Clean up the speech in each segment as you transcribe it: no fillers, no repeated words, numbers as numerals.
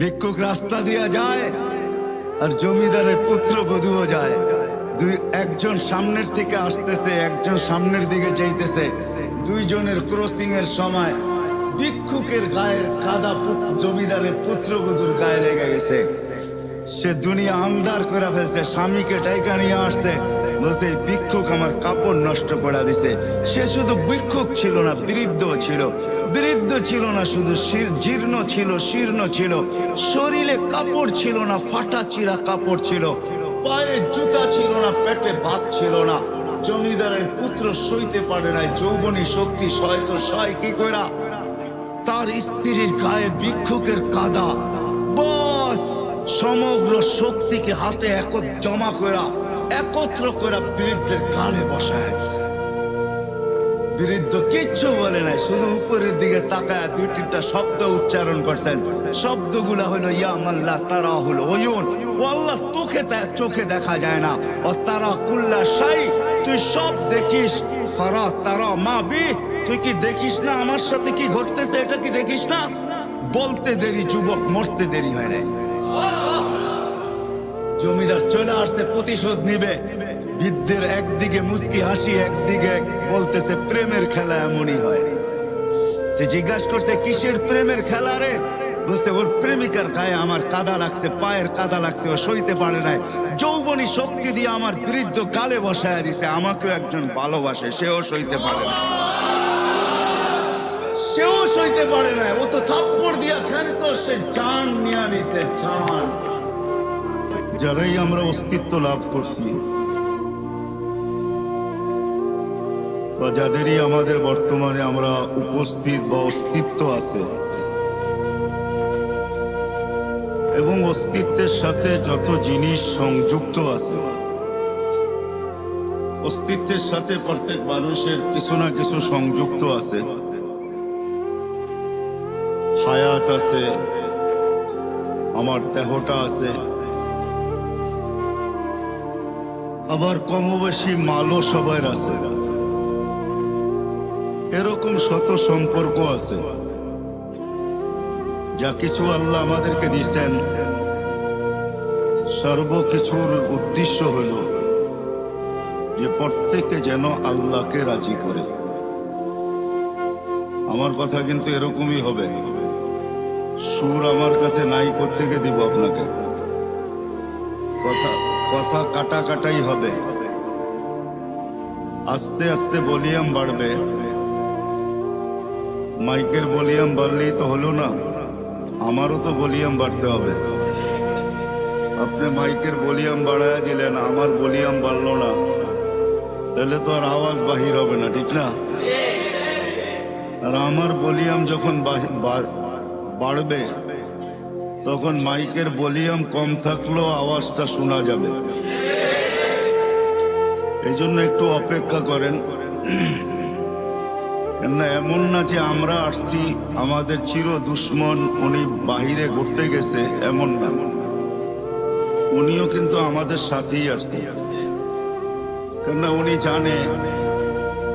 ভিক্ষুক রাস্তা দিয়া যায় আর জমিদারের পুত্রবধূও যায়। একজন সামনের থেকে আসতেছে, একজন সামনের দিকে যাইতেছে। দুইজনের ক্রসিং এর সময় ভিক্ষুকের গায়ের কাদা জমিদারের পুত্রবধূর গায়ে লেগে গেছে। সে দুনিয়া আন্ধার করে ফেলছে, স্বামীকে ডাইকা নিয়ে আসছে, বলছে ভিক্ষুক আমার কাপড় নষ্ট করে দিছে। সে শুধু ভিক্ষুক ছিল না, বৃদ্ধ ছিল। বৃদ্ধ ছিল না শুধু, জীর্ণ ছিল, শীর্ণ ছিল, শরীরে কাপড় ছিল না, ফাটা চিরা কাপড় ছিল, পায়ে জুতা ছিল না, পেটে ভাত ছিল না। জমিদারের পুত্র সইতে পারে নাই, যৌবনী শক্তি সয় তো সয় কি কইরা? তার স্ত্রীর গায়ে ভিক্ষুকের কাদা, বস সমগ্র শক্তিকে হাতে জমা করা, একত্র করে বৃদ্ধের কানে বসায় দিছে। বৃদ্ধ কিচ্ছু বলে নাই, শুধু উপরের দিকে তাকায় দুই তিনটা শব্দ উচ্চারণ করছেন। শব্দগুলা হলো ইয়া মাল্লাহ তারা হলো ওয়ুন, ও আল্লাহ চোখে দেখা যায় না, ও তারা কুল্লা শাই, তুই সব দেখিস। ফারা তারা মা বি, তুই কি দেখিস না আমার সাথে কি ঘটতেছে? এটা কি দেখিস না? বলতে দেরি যুবক, মরতে দেরি হয় নাই। জমিদার চলে আসছে, প্রতিশোধ নিবে। বৃদ্ধের একদিকে মুস্কি হাসি, একদিকে বলতেছে প্রেমের খেলা এমনই হয়। জিজ্ঞাসা করছে কিসের প্রেমের খেলা রে? বলছে ওর প্রেমিকার গায়ে আমার কাদা লাগছে, পায়ের কাদা লাগছে, ও সইতে পারে নাই। যৌবনী শক্তি দিয়ে আমার বৃদ্ধ গালে বসায় দিছে। আমাকেও একজন ভালোবাসে, সেও সইতে পারে না, সেও সইতে পারে না। ও তো থাপ্পড় দিয়া ক্ষান্ত, সে জান নিয়ে নিছে, জান। যারাই আমরা অস্তিত্ব লাভ করছি বা যাদেরই আমাদের বর্তমানে আমরা উপস্থিত বা অস্তিত্ব আছে, এবং অস্তিত্বের সাথে যত জিনিস সংযুক্ত আছে, অস্তিত্বের সাথে প্রত্যেক মানুষের কিছু না কিছু সংযুক্ত আছে। হায়াত আছে, আমার দেহটা আছে, আবার কমবেশি মালও সবার আছে। এরকম শত সম্পর্ক আছে। যা কিছু আল্লাহ আমাদেরকে দিয়েছেন, সর্বকিছুর উদ্দেশ্য হল যে প্রত্যেকে যেন আল্লাহকে রাজি করে। আমার কথা কিন্তু এরকমই হবে। সুর আমার কাছে নাই, কোত্থেকে দিব আপনাকে? কথা কাটা কাটাই হবে। আস্তে আস্তে ভলিউম বাড়বে। মাইকের ভলিউম বাড়লেই তো হলো না, আমারও তো ভলিউম বাড়তে হবে। আপনি মাইকের ভলিউম বাড়ায় দিলেন, আমার ভলিউম বাড়লো না, তাহলে তো আর আওয়াজ বাহির হবে না, ঠিক না? আর আমার ভলিউম যখন বাড়বে, তখন মাইকের ভলিউম কম থাকলেও আওয়াজটা শোনা যাবে। এই জন্য একটু অপেক্ষা করেন। না, এমন না যে আমরা আসছি আমাদের চির দুশ্মন, উনি বাহিরে ঘুরতে গেছে, এমন না। উনিও কিন্তু আমাদের সাথেই আসছে। কেননা উনি জানে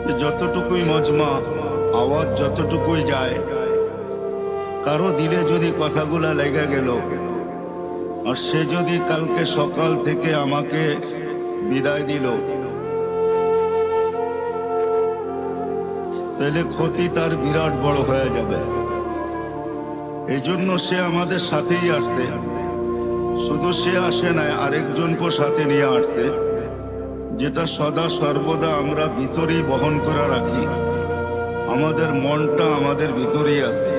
যে যতটুকুই মজমা, আওয়াজ যতটুকুই যায়, কারো দিলে যদি কথাগুলা লেগে গেল, আর সে যদি কালকে সকাল থেকে আমাকে বিদায় দিল, তাহলে ক্ষতি তার বিরাট বড় হয়ে যাবে। এই জন্য সে আমাদের সাথেই আসছে। শুধু সে আসে নাই, আরেকজনকে সাথে নিয়ে আসছে, যেটা সদা সর্বদা আমরা ভিতরেই বহন করে রাখি। আমাদের মনটা আমাদের ভিতরেই আছে।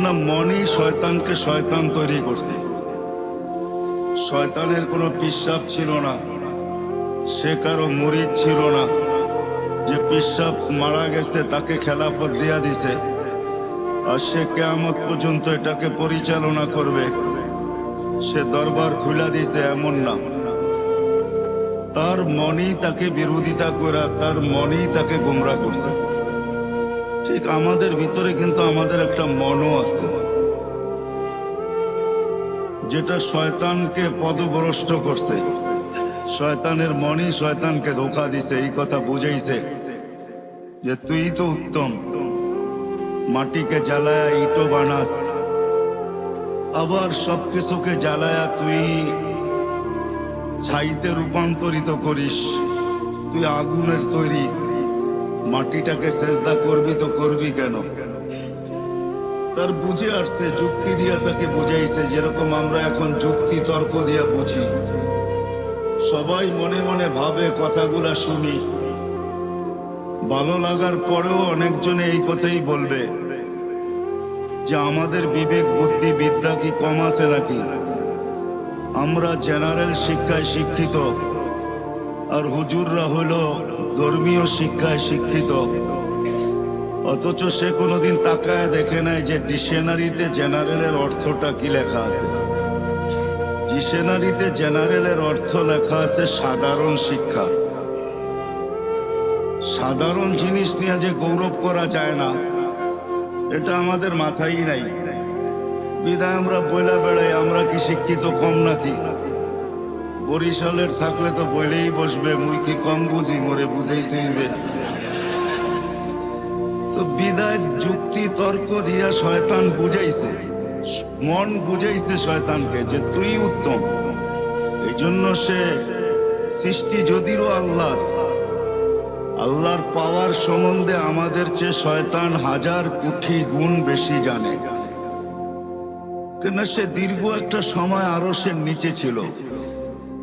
না, মনই শয়তানকে শয়তান তৈরি করছে। শয়তানের কোনো পিশাব ছিল না, সে কারো মুরিদ ছিল না যে পিশাব মারা গেছে তাকে খেলাফত দিয়া দিছে আর সে কিয়ামত পর্যন্ত এটাকে পরিচালনা করবে, সে দরবার খুলা দিছে, এমন না। তার মনই তাকে বিরোধিতা করে, তার মনই তাকে গোমরা করছে। ঠিক আমাদের ভিতরে কিন্তু আমাদের একটা মনও আছে, যেটা শয়তানকে পদভ্রষ্ট করছে। শয়তানের মনই শয়তানকে ধোঁকা দিছে, এই কথা বুঝাইছে যে তুই তো উত্তম, মাটিকে জ্বালায়া ইটো বানাস, আবার সবকিছুকে জ্বালায়া তুই ছাইতে রূপান্তরিত করিস। তুই আগুনের তৈরি, মাটিটাকে সেজদা করবি তো করবি কেন? তার বুঝে আসছে, যুক্তি দিয়া তাকে বুঝাইছে, যেরকম আমরা এখন যুক্তি তর্ক দিয়া বুঝি। সবাই মনে মনে ভাবে, কথাগুলা শুনি, ভালো লাগার পরেও অনেকজনে এই কথাই বলবে যে আমাদের বিবেক বুদ্ধি বিদ্যা কি কম আছে নাকি? আমরা জেনারেল শিক্ষায় শিক্ষিত, আর হুজুররা হলো ধর্মীয় শিক্ষায় শিক্ষিত। অথচ সে কোনোদিন তাকায় দেখে নাই যে ডিকশনারিতে জেনারেলের অর্থটা কি লেখা আছে। ডিকশনারিতে জেনারেলের অর্থ লেখা আছে সাধারণ শিক্ষা। সাধারণ জিনিস নিয়ে যে গৌরব করা যায় না, এটা আমাদের মাথায় নাই। বিধায় আমরা বইলা বেড়াই আমরা কি শিক্ষিত কম নাকি? বরিশালের থাকলে তো বইলেই বসবে, মুই কি কম বুঝি, মোরে বুঝাইতে হইবে। তো বিদায় যুক্তি তর্ক দিয়া শয়তান বুঝাইছে, মন বুঝাইছে শয়তানকে যে তুই উত্তম। এই জন্য সে সৃষ্টি যদিও আল্লাহর পাওয়ার সম্বন্ধে আমাদের চেয়ে শয়তান 1000 কোটি গুণ বেশি জানে। কেন সে দীর্ঘ একটা সময় আরশের নিচে ছিল,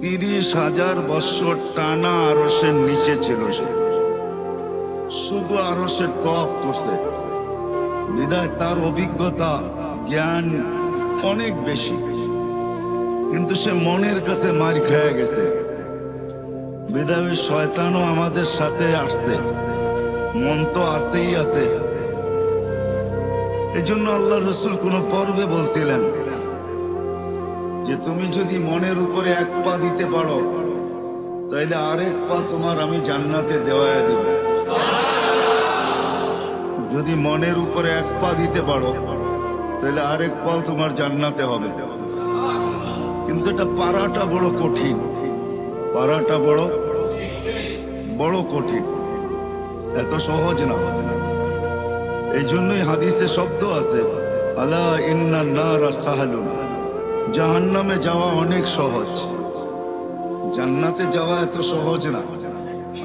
30,000 বৎসর টানা আরশের নিচে ছিল। সে শুধু আরশের তওয়াফ করছে, বিদায় তার অভিজ্ঞতা জ্ঞান অনেক বেশি। কিন্তু সে মনের কাছে মার খেয়ে গেছে, বিদায় ওই শয়তানও আমাদের সাথে আসছে। মন তো আছেই আছে। এই জন্য আল্লাহ রসুল কোন পর্বে বলছিলেন যে তুমি যদি মনের উপরে 1 পা দিতে পারো, তাইলে আরেক পা তোমার আমি জান্নাতে দেওয়ায় দিব। যদি মনের উপরে 1 পা দিতে পারো, তাহলে আরেক পা তোমার জান্নাতে হবে। কিন্তু এটা পারাটা বড় কঠিন, পারাটা বড় কঠিন, এত সহজ না। এই জন্যই হাদিসে শব্দ আছে, আলা ইন্না নারা সাহালুন, জাহান্নামে যাওয়া অনেক সহজ, জান্নাতে যাওয়া এত সহজ না।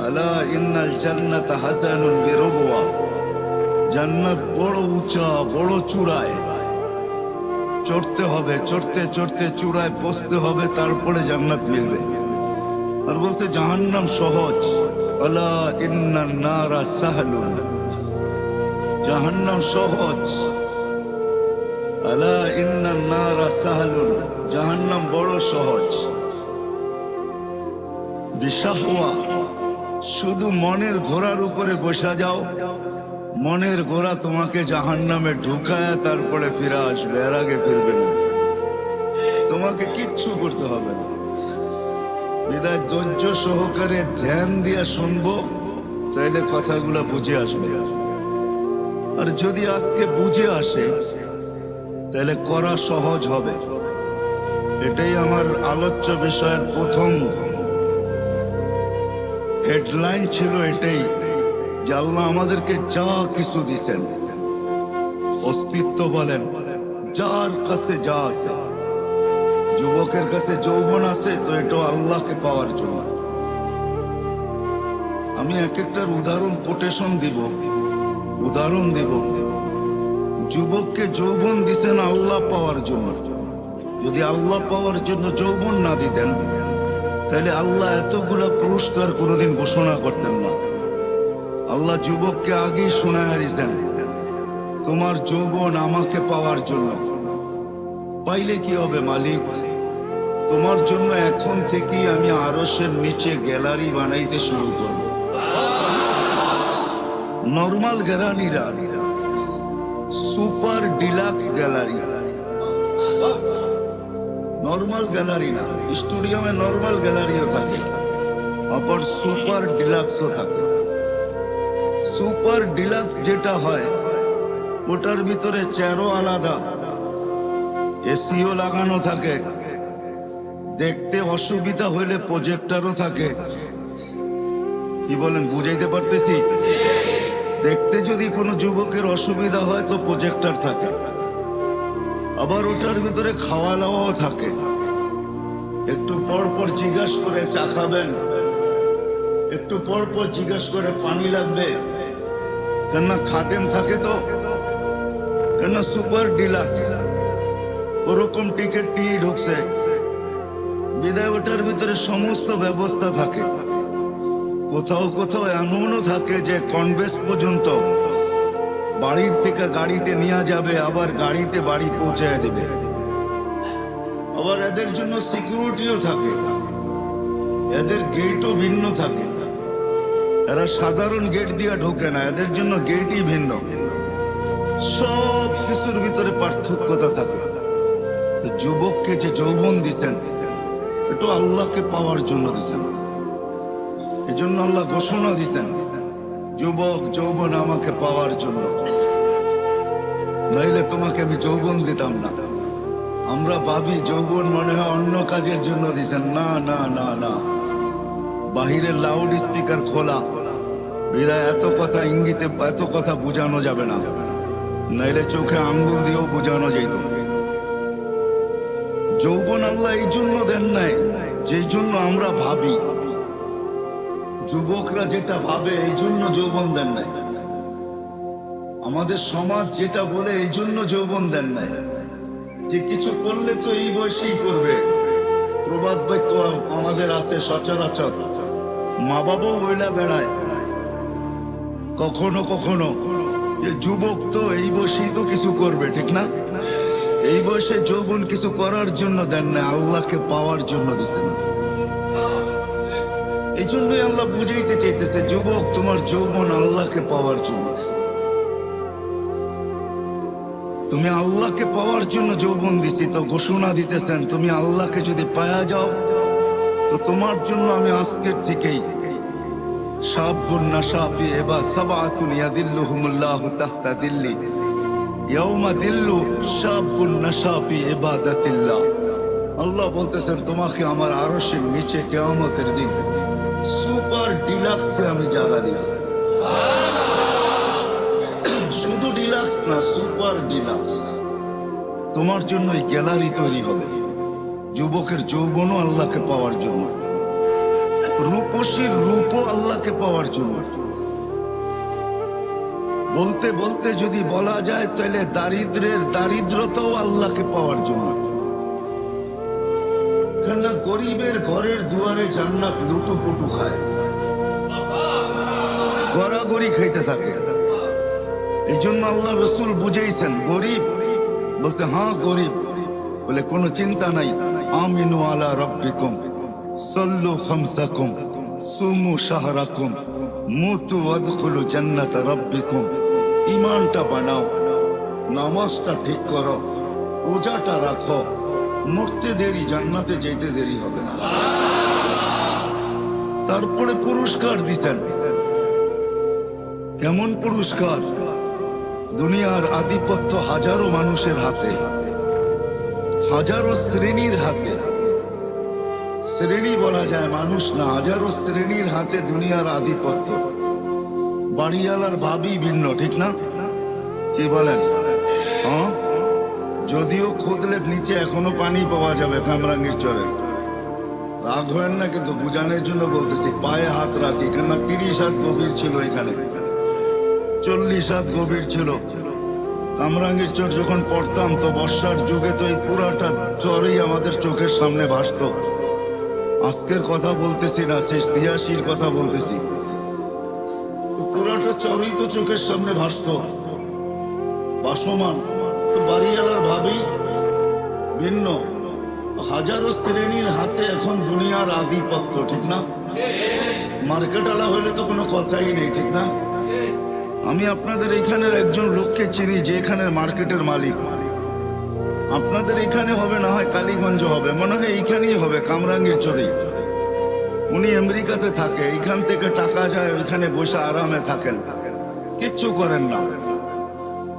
আলা ইন্নাল জান্নাতা হাসানুন বিরবওয়া, জান্নাত বড় উঁচা, বড় চূড়ায় চড়তে হবে, চড়তে চড়তে চূড়ায় পৌঁছতে হবে, তারপরে জান্নাত মিলবে। আর বলছে জাহান্নাম সহজ, আলা ইন্নান নারা সাহলুন, জাহান্নাম সহজ। আলা ইন্নান নারা সাহলুন, জাহান্নাম বড় সহজ। বিশাহওয়া, শুধু মনের ঘোড়ার উপরে বসা যাও, মনের ঘোড়া তোমাকে জাহান্নামে ঢুকায় তারপরে ফিরে আসবে, এর আগে ফিরবে না। তোমাকে কিচ্ছু করতে হবে না। বিদায় ধৈর্য সহকারে ধ্যান দিয়া শুনবো, তাইলে কথাগুলো বুঝে আসবে। আর যদি আজকে বুঝে আসে, তাহলে করা সহজ হবে। এটাই আমার আলোচ্য বিষয়ের প্রথম হেডলাইন ছিল, এটাই যে আল্লাহ আমাদেরকে যা কিছু দিছেন, অস্তিত্ব বলেন, যার কাছে যা আছে, যুবকের কাছে যৌবন আছে, তো এটা আল্লাহকে পাওয়ার জন্য। আমি এক একটার উদাহরণ কোটেশন দিব, যুবককে যৌবন দিছেন আল্লাহ পাওয়ার জন্য। যদি আল্লাহ পাওয়ার জন্য যৌবন না দিতেন, তাহলে আল্লাহ এতগুলা পুরস্কার কোনোদিন ঘোষণা করতেন না। আল্লাহ যুবককে আগেই শোনায় দিয়েছেন, তোমার যৌবন আমাকে পাওয়ার জন্য। পাইলে কি হবে মালিক? তোমার জন্য এখন থেকেই আমি আরশের নিচে গ্যালারি বানাইতে শুরু করব। নর্মাল গ্যালারিরা super deluxe gallery, normal gallery না, স্টুডিয়ামে নর্মাল গ্যালারিও থাকে, আবার সুপার ডিলাক্সও থাকে। সুপার ডিলাক্স যেটা হয়, ওটার ভিতরে চেয়ারও আলাদা, এসিও লাগানো থাকে, দেখতে অসুবিধা হইলে প্রজেক্টরও থাকে। কি বলেন, বুঝাইতে পারতেছি? দেখতে যদি কোনো যুবকের অসুবিধা হয় তো প্রজেক্টর থাকে, আবার ওটার ভিতরে খাওয়া দাওয়াও থাকে। একটু পর পর জিজ্ঞাসা করে চা খাবেন, একটু পর পর জিজ্ঞাসা করে পানি লাগবে, কেননা খাদেম থাকে তো, কেননা সুপার ডিলাক্স ওরকম টিকিট নিয়ে ঢুকছে বিদায় ওটার ভিতরে সমস্ত ব্যবস্থা থাকে। কোথাও কোথাও এমনও থাকে যে কনভেন্স পর্যন্ত বাড়ির থেকে গাড়িতে নিয়ে যাবে, আবার গাড়িতে বাড়ি পৌঁছায় দেবে। আবার এদের জন্য সিকিউরিটিও থাকে, এদের গেটও ভিন্ন থাকে। এরা সাধারণ গেট দিয়ে ঢোকে না, এদের জন্য গেটই ভিন্ন। সব কিছুর ভিতরে পার্থক্যতা থাকে। যুবককে যে যৌবন দিছেন একটু আল্লাহকে পাওয়ার জন্য দিছেন। এই জন্য আল্লাহ ঘোষণা দিছেন, যুবক যৌবন আমাকে পাওয়ার জন্য, নাইলে তোমাকে আমি যৌবন দিতাম না। আমরা ভাবি যৌবন মনে হয় অন্য কাজের জন্য দিছেন। না না না না, বাহিরের লাউড স্পিকার খোলা বিদায় এত কথা ইঙ্গিতে এত কথা বোঝানো যাবে না, নাইলে চোখে আঙ্গুল দিয়েও বোঝানো যেত। যৌবন আল্লাহ এই জন্য দেন নাই যেই জন্য আমরা ভাবি। যুবকরা যেটা ভাবে এই জন্য যৌবন দেন নাই। আমাদের সমাজ যেটা বলে এই জন্য যৌবন দেন নাই, যে কিছু করলে তো এই বয়সেই করবে। প্রবাদ বাক্য আমাদের আছে সচরাচর, মা বাবাও বইলা বেড়ায় কখনো কখনো যে যুবক তো এই বয়সেই তো কিছু করবে, ঠিক না? এই বয়সে যৌবন কিছু করার জন্য দেন না, আল্লাহকে পাওয়ার জন্য দিচ্ছেন। এই জন্যই আল্লাহ বুঝাইতে চাইতেছে, যুবক তোমার যৌবন আল্লাহকে পাওয়ার জন্য। তুমি আল্লাহকে পাওয়ার জন্য যৌবন দিছি, তো ঘোষণা দিতেছেন তুমি আল্লাহকে যদি পায়া যাও তো তোমার জন্য আমি আজকের থেকেই শাবুন নাশা ফি ইবা সাবআতুন ইয়াদিল্লুহুমুল্লাহু তাহতা দিল্লি ইয়াউমা দিল্লু শাবুন নাশা ফি ইবাদাতিল্লাহ। আল্লাহ বলতেছেন তোমাকে আমার আরশের নিচে কিয়ামতের দিন সুপার ডিলাক্সে আমি জায়গা দিব। শুধু ডিলাক্স না, সুপার ডিলাক্স। তোমার জন্য এই গ্যালারি তৈরি হবে। যুবকের যৌবনও আল্লাহকে পাওয়ার জন্য, রূপসীর রূপও আল্লাহকে পাওয়ার জন্য। বলতে বলতে যদি বলা যায় তাহলে দারিদ্রের দারিদ্রতাও আল্লাহকে পাওয়ার জন্য। কেননা গরিবের ঘরের দুয়ারে জান্নাত লুটুপুটু খায়, গড়াগড়ি খাইতে থাকে। এই জন্য আল্লাহ রসুল বুঝাইছেন গরিব, বলছে হ্যাঁ গরিব, বলে কোনো চিন্তা নাই, আমিনু আলা রব্বিকুম সাল্লু খামসাকুম সুমু শাহরাকুম মুতু ওয়াদখুলু জান্নাত রব্বিকুম। ঈমানটা বানাও, নামাজটা ঠিক করো, রোজাটা রাখো, মরতে দেরি, জান্নাতে যেতে দেরি হবে না। তারপরে পুরস্কার দিছেন। কেমন পুরস্কার? দুনিয়ার আধিপত্য হাজারো মানুষের হাতে, হাজারো শ্রেণীর হাতে। শ্রেণী বলা যায়, মানুষ না, হাজারো শ্রেণীর হাতে দুনিয়ার আধিপত্য। বাড়িওয়ালার ভাবি ভিন্ন, ঠিক না? কি বলেন? হ্যাঁ, যদিও খুদলে নিচে এখনো পানি পাওয়া যাবে কামরাঙ্গীর চরে। রাগ হয়েন না, কিন্তু বুঝানোর জন্য বলতেছি, পায়ে হাত রাখি। কেননা 30 হাত গভীর ছিল, এখানে 40 হাত গভীর ছিল। কামরাঙ্গীর চর যখন পড়তাম তো বর্ষার যুগে তো এই পুরাটা চরই আমাদের চোখের সামনে ভাসত। আজকের কথা বলতেছি না, সেই 86-র কথা বলতেছি। পুরাটা চরই তো চোখের সামনে ভাসত, ভাসমান। তো বাড়িওয়ালার ভাবি ভিন্ন, হাজারো শ্রেণীর হাতে এখন দুনিয়ার আধিপত্য, ঠিক না? মার্কেটওয়ালা হইলে তো কোনো কথাই নেই, ঠিক না? আমি আপনাদের এখানের একজন লোককে চিনি যে এখানের মার্কেটের মালিক। আপনাদের এখানে হবে না হয় কালীগঞ্জ হবে, মনে হয় এইখানেই হবে, কামরাঙ্গীর চরে। উনি আমেরিকাতে থাকে, এইখান থেকে টাকা যায়, ওইখানে বসে আরামে থাকেন, কিচ্ছু করেন না।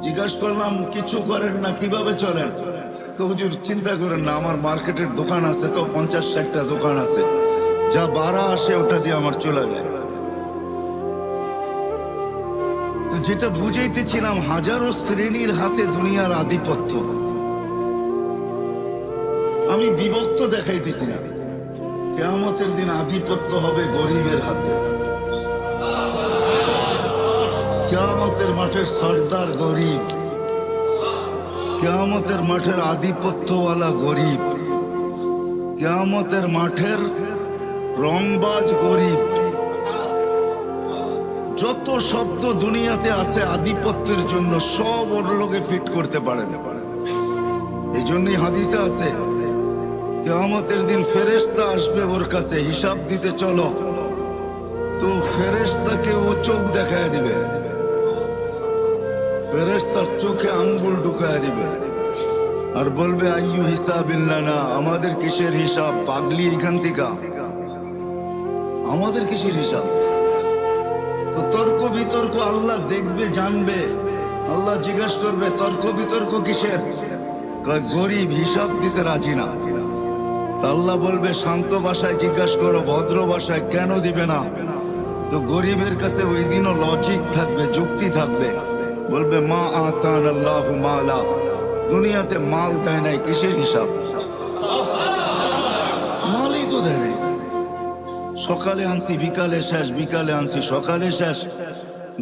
জিজ্ঞাসা করলাম কিছু করেন না, কিভাবে চলেন? তো হুজুর চিন্তা করেন না, আমার মার্কেটের দোকান আছে তো 50-60টা দোকান আছে, যা ভাড়া আসে ওটা দিয়ে আমার চলে যায়। তো যেটা বুঝাইতেছিলাম, হাজারো শ্রেণীর হাতে দুনিয়ার আধিপত্য। আমি বিভক্ত দেখাইতেছি না। কিয়ামতের দিন আধিপত্য হবে গরিবের হাতে। কিয়ামতের মাঠের সর্দার গরিব, কিয়ামতের মাঠের আধিপত্যওয়ালা গরিব, কিয়ামতের মাঠের রংবাজ গরিব। যত শব্দ দুনিয়াতে আছে আধিপত্যের জন্য সব ওর লোকে ফিট করতে পারে না। এই জন্যই হাদিসে আছে কিয়ামতের দিন ফেরেশতা আসবে ওর কাছে হিসাব দিতে, চলো তো ফেরেশতাকে ও চোখ দেখায় দিবে, ফেরেশতার চোখে আঙ্গুল ঢুকায় দিবে আর বলবে আইয়ু হিসাবিল্লানা, আমাদের কিসের হিসাব? পাগলি এখান থেকে, আমাদের কিসের হিসাব? তো তর্ক বিতর্ক আল্লাহ দেখবে, জানবে। আল্লাহ জিজ্ঞাসা করবে তর্ক বিতর্ক কিসের? গরিব হিসাব দিতে রাজি না। আল্লাহ বলবে শান্ত ভাষায় জিজ্ঞাসা করো, ভদ্র ভাষায় কেন দিবে না? তো গরিবের কাছে ওই দিনও লজিক থাকবে, যুক্তি থাকবে। বলবে মা আতান আল্লাহু মালা, দুনিয়াতে মাল দেয় নাই, কিসের হিসাব? মালই তো দেয় নাই। সকালে আনছি বিকালে শেষ, বিকালে আনছি সকালে শেষ।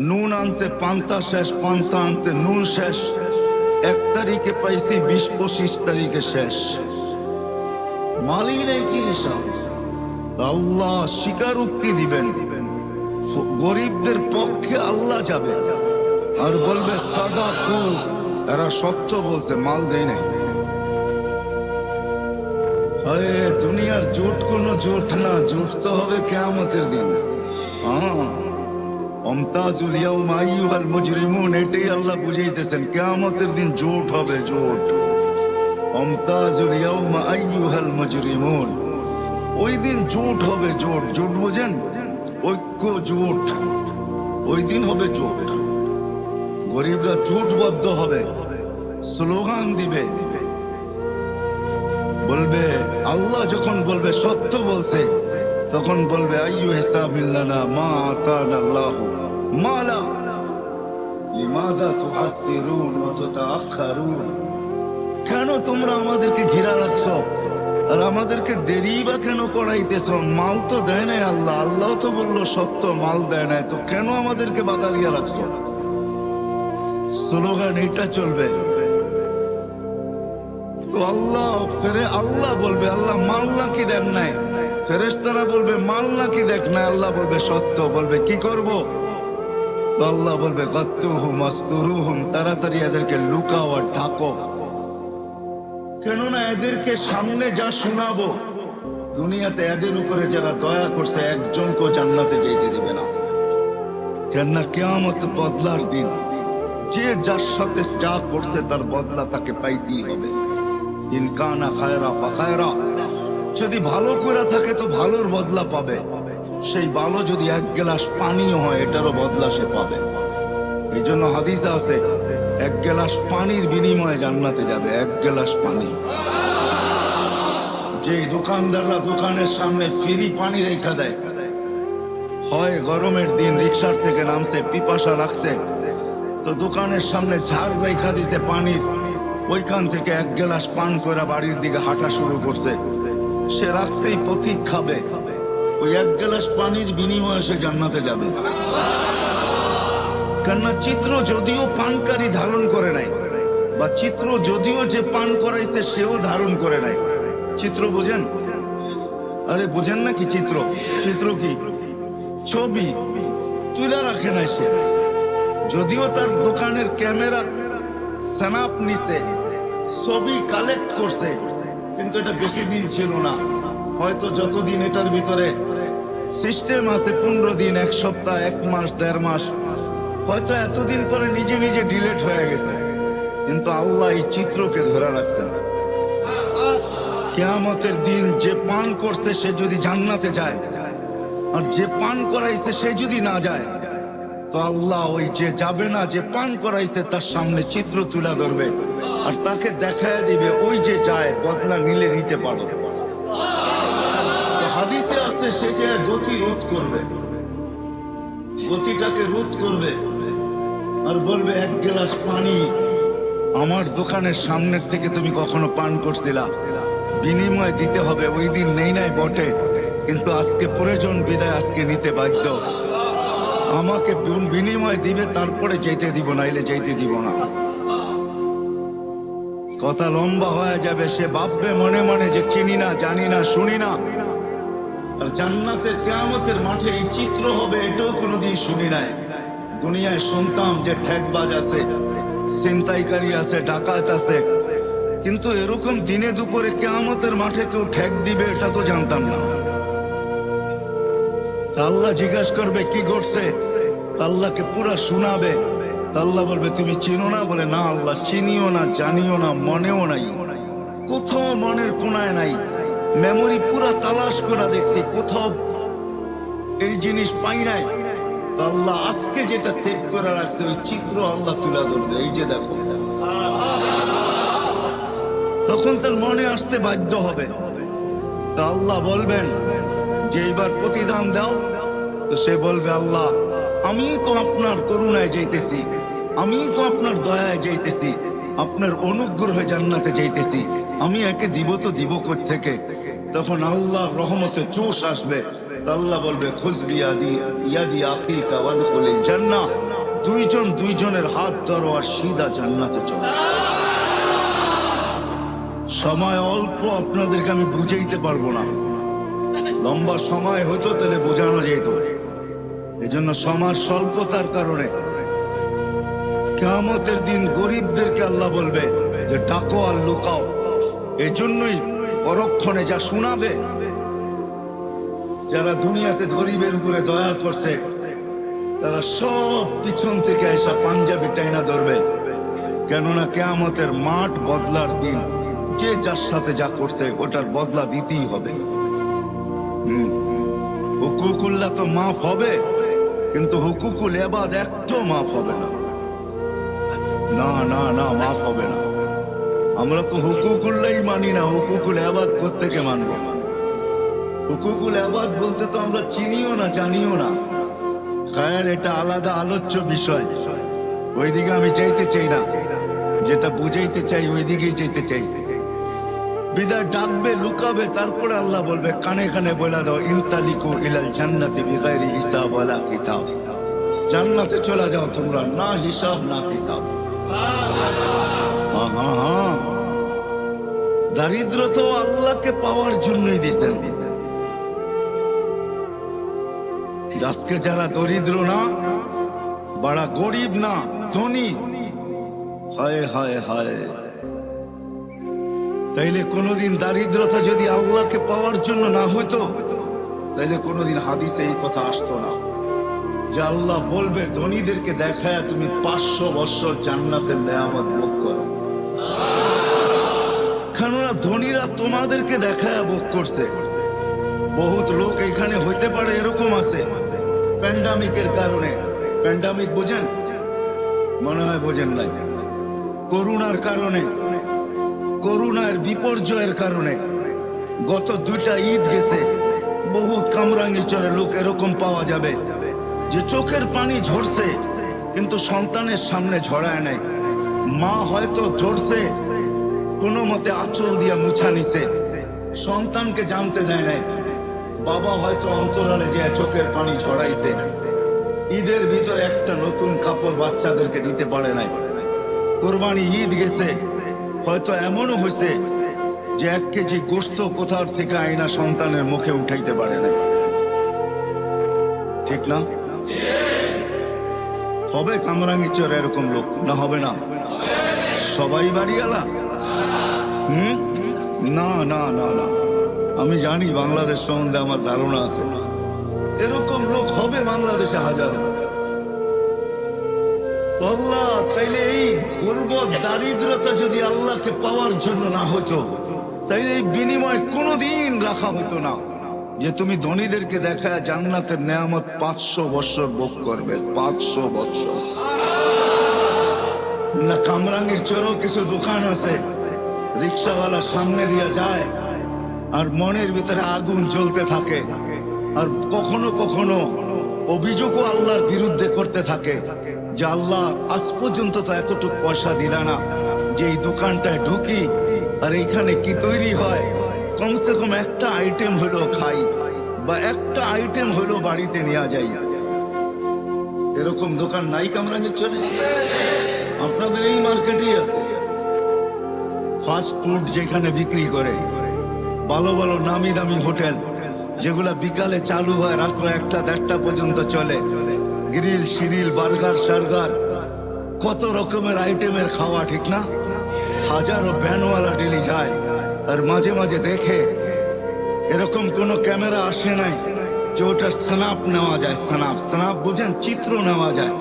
নুন আনতে পান্তা শেষ, পান্তা আনতে নুন শেষ। 1 তারিখে পাইছি, 20-25 তারিখে শেষ। মালই নেই, কি হিসাব? আল্লাহ স্বীকারোক্তি দিবেন, গরিবদের পক্ষে আল্লাহ যাবে আর বলবে সাদাকু, এরা সত্য বলছে, মাল দেয় নাই। দুনিয়ার জোট কোনো জোট না, জোট তো হবে কিয়ামতের দিন। অমতাজুল ইয়াউমা আইয়ুহাল মুজরিমুন, এটাই আল্লাহ বুঝাইতেছেন, কিয়ামতের দিন জোট হবে, জোট। অমতাজুল ইয়াউমা আইয়ুহাল মুজরিমুন, ওই দিন জোট হবে, জোট। জোট বোঝেন? ঐক্য, জোট। ওই দিন হবে জোট। গরিবরা জোটবদ্ধ হবে, স্লোগান দিবে, বলবে আল্লাহ যখন বলবে সত্য বলছে, তখন বলবে আইয়ু হিসাবিল্লানা মা আতানাল্লাহু মালা লিমাযা তুহাসসিরুন ওয়া তুতাআখারুন। কেন তোমরা আমাদেরকে ঘিরা রাখছো আর আমাদেরকে দেরি বা কেন করাইতেছ? মাল তো দেয় নাই আল্লাহ, আল্লাহ তো বললো সত্য, মাল দেয় নাই, তো কেন আমাদেরকে বাধা দিয়ে রাখছো? স্লোগান এটা চলবে। তো আল্লাহ আল্লাহ বলবে আল্লাহ মাল নাকি দেন নাই? ফেরেশতারা বলবে মাল নাকি দেখ নাই? আল্লাহ বলবে সত্য। বলবে কি করব? তো আল্লাহ বলবে গাত্তুহুম মাস্তুরুহুম, তাড়াতাড়ি এদেরকে লুকাও আর ঢাকো। কেননা এদেরকে সামনে যা শোনাবো, দুনিয়াতে এদের উপরে যারা দয়া করছে একজনকেও জান্নাতে যেতে দিবে না। কেননা কিয়ামত বদলার দিন, যে যার সাথে যা করছে তার বদলা তাকে পাইতেই হবে। ইনকানা খায়রা ফাখায়রা, যদি ভালো করে থাকে তো ভালোর বদলা পাবে। সেই ভালো যদি 1 গ্লাস পানিও হয়, এটারও বদলা সে পাবে। এই জন্য হাদিসে আছে 1 গ্লাস পানির বিনিময়ে জান্নাতে যাবে, 1 গ্লাস পানি। যে দোকানদাররা দোকানের সামনে ফ্রি পানি রেখা দেয়, হয় গরমের দিন রিক্সার থেকে নামছে, পিপাসা লাগছে, তো দোকানের সামনে ঝাড় রেখা দিছে পানির, ওইখান থেকে 1 গ্লাস পান করে বাড়ির দিকে হাঁটা শুরু করছে। সে রাখছেই প্রতীক খাবে, ওই 1 গ্লাস পানির বিনিময়ে সে জান্নাতে যাবে। কেননা চিত্র যদিও পানকারী ধারণ করে নাই, বা চিত্র যদিও যে পান করাইছে সেও ধারণ করে নাই। চিত্র বোঝেন? আরে বোঝেন না কি চিত্র? চিত্র কি? ছবি তুলে রাখে নাই সে, যদিও তার দোকানের ক্যামেরা স্ন্যাপ নিছে, ছবি কালেক্ট করছে, কিন্তু এটা বেশি দিন ছিল না। হয়তো যতদিন এটার ভিতরে সিস্টেম আছে, 15 দিন, 1 সপ্তাহ, 1 মাস, 1.5 মাস, হয়তো এতদিন পরে নিজে নিজে ডিলেট হয়ে গেছে। কিন্তু আল্লাহ এই চিত্রকে ধরে রাখছেন। কিয়ামতের দিন যে পান করছে সে যদি জান্নাতে যায়, আর যে পান করাইছে সে যদি না যায়, তো আল্লাহ ওই যে যাবে না, যে পান করাইছে তার সামনে চিত্র তুলে ধরবে আর তাকে দেখায় দিবে ওই যে যায়, বদলা নিলে নিতে পারো। হাদিসে আছে সে যে গতি রোধ করবে, গতিটাকে রোধ করবে আর বলবে 1 গ্লাস পানি আমার দোকানের সামনের থেকে তুমি কখনো পান করছিলা? বিনিময় দিতে হবে। ওই দিন নেই নাই বটে, কিন্তু আজকে প্রয়োজন বিদায় আজকে নিতে বাধ্য। আমাকে বিনিময় দিবে, তারপরে যেতে দিব, নাইলে যেতে দিব না। কথা লম্বা হয়ে যাবে। সে ভাববে মনে মনে যে চিনি না, জানি না, শুনি না। আর জান্নাতের কিয়ামতের মাঠে এই চিত্র হবে, এটাও কোনোদিন শুনি নাই। দুনিয়ায় শুনতাম যে ঠেকবাজ আছে, ছিনতাইকারী আছে, ডাকাত আছে, কিন্তু এরকম দিনে দুপুরে কিয়ামতের মাঠে কেউ ঠেক দিবে এটা তো জানতাম না। আল্লাহ জিজ্ঞাসা করবে কি ঘটছে, আল্লাহকে পুরা শোনাবে। আল্লাহ বলবে তুমি চিনো না? বলে না আল্লাহ, চিনিও না, জানিও না, মনেও নাই, কোথাও মনের কোনায় নাই। মেমোরি পুরা তালাশ করা দেখছি, কোথাও এই জিনিস পাই নাই। তো আল্লাহ আজকে যেটা সেভ করে রাখছে ওই চিত্র আল্লাহ তুলে ধরবে, এই যে দেখো। তখন তার মনে আসতে বাধ্য হবে। তো আল্লাহ বলবেন যে এইবার প্রতিদান দাও। তো সে বলবে আল্লাহ আমি তো আপনার করুণায় যাইতেছি, আমি তো আপনার দয়ায় যাইতেছি, আপনার অনুগ্রহে জান্নাতে যাইতেছি, আমি একে দিব তো দিব কোত্থেকে? তখন আল্লাহর রহমতে জোশ আসবে। আল্লাহ বলবে খুজবি ইয়াদি আখিকা ওয়াদখুলিল জান্নাহ, দুইজন দুইজনের হাত ধরো আর সিধা জান্নাতে চলো। সময় অল্প, আপনাদেরকে আমি বুঝাইতে পারবো না। লম্বা সময় হতো তাহলে বোঝানো যেত। এজন্য সময় স্বল্পতার কারণে কিয়ামতের দিন গরিবদেরকে আল্লাহ বলবে যে ডাকো আর লুকাও। এজন্যই পরক্ষণে যা শোনাবে, যারা দুনিয়াতে গরিবের উপরে দয়া করছে তারা সব পিছন থেকে এসা পাঞ্জাবি টাইনা ধরবে। কেননা কিয়ামতের মাঠ বদলার দিন, যে যার সাথে যা করছে ওটার বদলা দিতেই হবে। হুকুকুল্লাহ তো মাফ হবে, কিন্তু হুকুকুল ইবাদ একটাও মাফ হবে না। না না না, মাফ হবে না। আমরা তো হুকুকুল্লাহই মানি না, হুকুকুল ইবাদ কোত্থেকে মানব? হুকুকুল ইবাদ বলতে তো আমরা চিনিও না, জানিও না। খায়ের এটা আলাদা আলোচ্য বিষয়, ওইদিকে আমি চাইতে চাই না। যেটা বুঝাইতে চাই ওইদিকেই চাইতে চাই। বিদায় ডাকবে, লুকাবে, তারপরে আল্লাহ বলবে কানে কানে বলে দাও ইনতালিকু ইলাল জান্নাতি বিগাইরি হিসাব ওয়ালা কিতাব, জান্নাতে চলে যাও তোমরা, না হিসাব না কিতাব। দারিদ্র তো আল্লাহকে পাওয়ার জন্যই দিয়েছেন। আজকে যারা দরিদ্র না, বড় গরিব না, ধনী, হায় হায় হায়, তাইলে কোনোদিন দারিদ্রতা যদি আল্লাহকে পাওয়ার জন্য না হইতো, তাইলে কোনোদিন হাদিসে এই কথা আসতো না যে আল্লাহ বলবে ধনীদেরকে দেখায় তুমি 500 বছর জান্নাতের নেয়ামত ভোগ করো। কেননা ধনীরা তোমাদেরকে দেখায় ভোগ করছে। বহুত লোক এখানে হইতে পারে এরকম আছে প্যান্ডামিকের কারণে। প্যান্ডামিক বোঝেন? মনে হয় বোঝেন নাই। করোনার কারণে, করোনার বিপর্যয়ের কারণে গত 2টা ঈদ গেছে, বহুত কামরাঙ্গীর চরে লোক এরকম পাওয়া যাবে যে চোখের পানি ঝরছে কিন্তু সন্তানের সামনে ঝরায় নাই। মা হয়তো ঝরছে, কোনো মতে আঁচল দিয়া মুছা নিছে, সন্তানকে জানতে দেয় নাই। বাবা হয়তো অন্তরালে যে চোখের পানি ঝরাইছে। ঈদের ভিতরে একটা নতুন কাপড় বাচ্চাদেরকে দিতে পারে নাই। কোরবানি ঈদ গেছে, হয়তো এমনও হয়েছে যে 1 কেজি গোশত কোথার থেকে আইনা সন্তানের মুখে উঠাইতে পারে নাই। ঠিক না? হবে কামরাঙ্গীর চর এরকম লোক? না হবে না? সবাই বাড়িওয়ালা? না না না না, আমি জানি বাংলাদেশ সম্বন্ধে আমার ধারণা আছে, এরকম লোক হবে বাংলাদেশে হাজারো। আল্লাহ তাইলে এই গর্ব দারিদ্রতা যদি আল্লাহকে পাওয়ার জন্য না হতো, তাইলে এই বিনিময় কোনোদিন রাখা হতো না যে তুমি ধনীদেরকে দেখায় জান্নাতের নেয়ামত 500 বছর ভোগ করবে। 500 বছর না। কামরাঙ্গীর চরেও কিছু দোকান আছে, রিক্সাওয়ালা সামনে দিয়ে যায় আর মনের ভিতরে আগুন জ্বলতে থাকে, আর কখনো কখনো অভিযোগও আল্লাহর বিরুদ্ধে করতে থাকে যে আল্লাহ আজ পর্যন্ত তো এতটুকু পয়সা দিলা না যে এই দোকানটায় ঢুকি আর এইখানে কি তৈরি হয়, কমসে কম একটা আইটেম হলো খাই বা একটা আইটেম হলো বাড়িতে নিয়ে যাই। এরকম দোকান নাই কামরাঙ্গীর চরে? আপনাদের এই মার্কেটেই আছে ফাস্ট ফুড যেখানে বিক্রি করে, ভালো ভালো নামি দামি হোটেল যেগুলা বিকালে চালু হয় রাত্র 1টা-1:30 পর্যন্ত চলে। গ্রিল শিরিল বার্গার সার্গার কত রকমের আইটেমের খাওয়া, ঠিক না? হাজারো ভ্যানওয়ালা ডেলি যায় আর মাঝে মাঝে দেখে এরকম কোনো ক্যামেরা আসে নাই যে ওটার স্ন্যাপ নেওয়া যায়। স্ন্যাপ বুঝেন? চিত্র নেওয়া যায়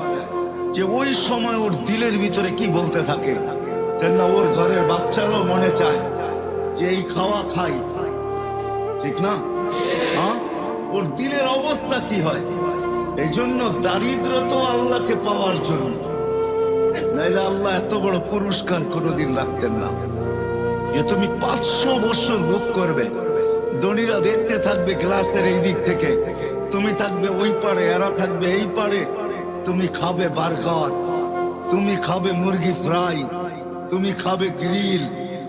যে ওই সময় ওর দিলের ভিতরে কি বলতে থাকে। কেননা ওর ঘরের বাচ্চারও মনে চায় যে এই খাওয়া খাই, ঠিক না? হ্যাঁ, ওর দিলের অবস্থা কি হয়। এই জন্য দারিদ্র তো আল্লাহকে পাওয়ার জন্য, নাইলে আল্লাহ এত বড় পুরস্কার কোনোদিন রাখতেন না যে তুমি 500 বছর ভোগ করবে। ধনীরা দেখতে থাকবে গ্লাসের এই দিক থেকে, তুমি থাকবে ওই পারে, এরা থাকবে এই পারে। তুমি খাবে বার্গার, তুমি খাবে মুরগি ফ্রাই, তুমি খাবে গ্রিল।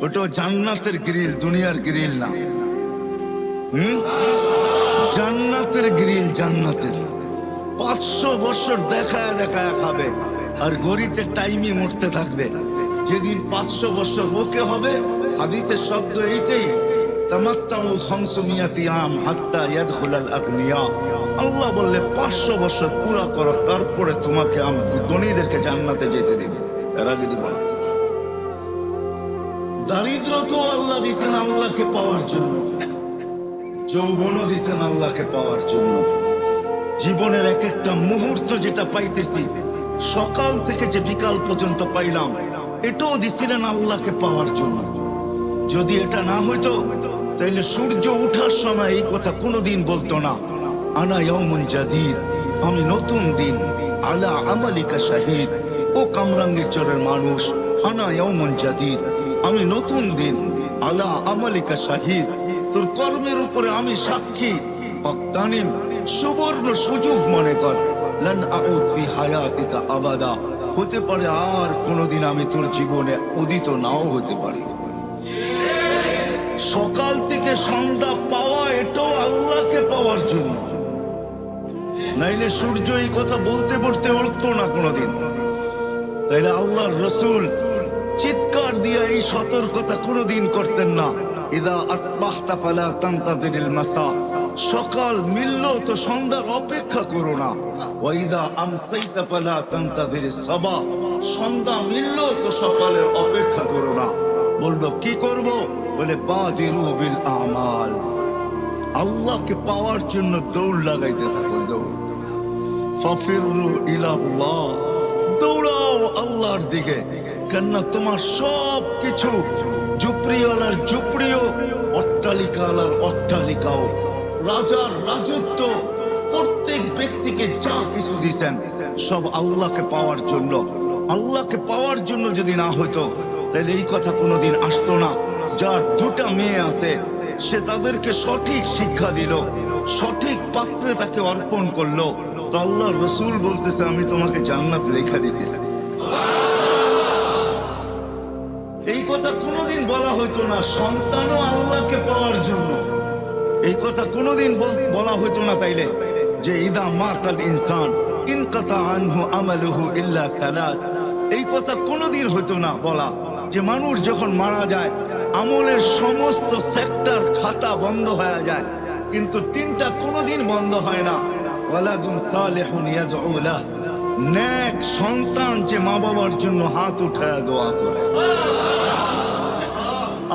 ওটা জান্নাতের গ্রিল, দুনিয়ার গ্রিল না। জান্নাতের গ্রিল, জান্নাতের। 500 বছর দেখায় দেখায় খাবে আর গড়িতে টাইমই মরতে থাকবে। যেদিন 500 বছর ওকে হবে, হাদিসের শব্দ এইটাই, তামাত্তাউ 500 আম হাত্তা ইয়াদখুলাল আগনিয়া। আল্লাহ বললে 500 বছর পুরা করো, তারপরে তোমাকে আমি ধনীদেরকে জান্নাতে যেতে দেব, এর আগে দিব না। দারিদ্র তো আল্লাহ দিয়েছেন আল্লাহকে পাওয়ার জন্য, যৌবনও দিয়েছেন আল্লাহকে পাওয়ার জন্য। জীবনের এক একটা মুহূর্ত যেটা পাইতেছি, সকাল থেকে যে বিকাল পর্যন্ত পাইলাম, এটাও দিছিলেন আল্লাহকে পাওয়ার জন্য। যদি এটা না হইতো তাইলে সূর্য উঠার সময় এই কথা কোনোদিন বলতো না, আনা ইয়াউমুন জাদীদ, আমি নতুন দিন, আলা আমালিকা শাহিদ। ও কামরাঙ্গীর চরের মানুষ, আনা ইয়াউমুন জাদীদ, আমি নতুন দিন, আলা আমালিকা শাহিদ, তোর কর্মের উপরে আমি সাক্ষী। ফাকতানিম, সুবর্ণ সুযোগ মনে কর, লান আউদ ফি হায়াতিকা আবাদা, হতে পারে আর কোনোদিন আমি তোর জীবনে উদিত নাও হতে পারি। সকাল থেকে সন্ধ্যা পাওয়া এটাও আল্লাহকে পাওয়ার জন্য, নাইলে সূর্য এই কথা বলতে বলতে উঠতো না কোনোদিন। তাইলে আল্লাহর রসুল চিৎকার দিয়ে এই সতর্কতা কোনোদিন করতেন না, ইদা আসবাহতা ফালা তানতাযিরিল মাসা, সকাল মিললো তো সন্ধ্যার অপেক্ষা করো না। ওয়াইদা আমসাইতা ফালা তানতাযিরিস সাবা, সন্ধ্যা মিললো তো সকালের অপেক্ষা করো না। বললো কি করব? বলে বাদিরু বিল আমাল, আল্লাহকে পাওয়ার জন্য দৌড় লাগাইতে থাকো, দৌড়। ফাফিরু ইলাল্লাহ, দৌড়াও আল্লাহর দিকে। কেননা তোমার সব কিছু, ঝুপড়িওয়ালার ঝুপড়িও, অট্টালিকাওয়ালার অট্টালিকাও, রাজার রাজত্ব, প্রত্যেক ব্যক্তিকে যা কিছু দিছেন সব আল্লাহকে পাওয়ার জন্য। আল্লাহকে পাওয়ার জন্য যদি না হইতো তাহলে এই কথা কোনোদিন আসতো না। যার 2টা মেয়ে আছে, সে তাদেরকে সঠিক শিক্ষা দিল, সঠিক পাত্রে তাকে অর্পণ করলো, তো আল্লাহ রসুল বলতেছে আমি তোমাকে জান্নাত লেখা দিতেছি। এই কথা কোনোদিন বলা হইতো না সন্তানও আল্লাহকে পাওয়ার জন্য, এই কথা কোনোদিন বলা হইতো না তাইলে যে ইদা মাতাল ইনসান ইনকাতা আনহু আমালুহু ইল্লা সালাস, এই কথা কোনোদিন হইতো না বলা যে মানুষ যখন মারা যায় আমলের সমস্ত সেক্টর খাতা বন্ধ হয়ে যায়, কিন্তু 3টা কোনোদিন বন্ধ হয় না। ওয়ালাদুন সালিহুন ইয়াদউ লাহ, নেক সন্তান যে মা বাবার জন্য হাত উঠায় দোয়া করে।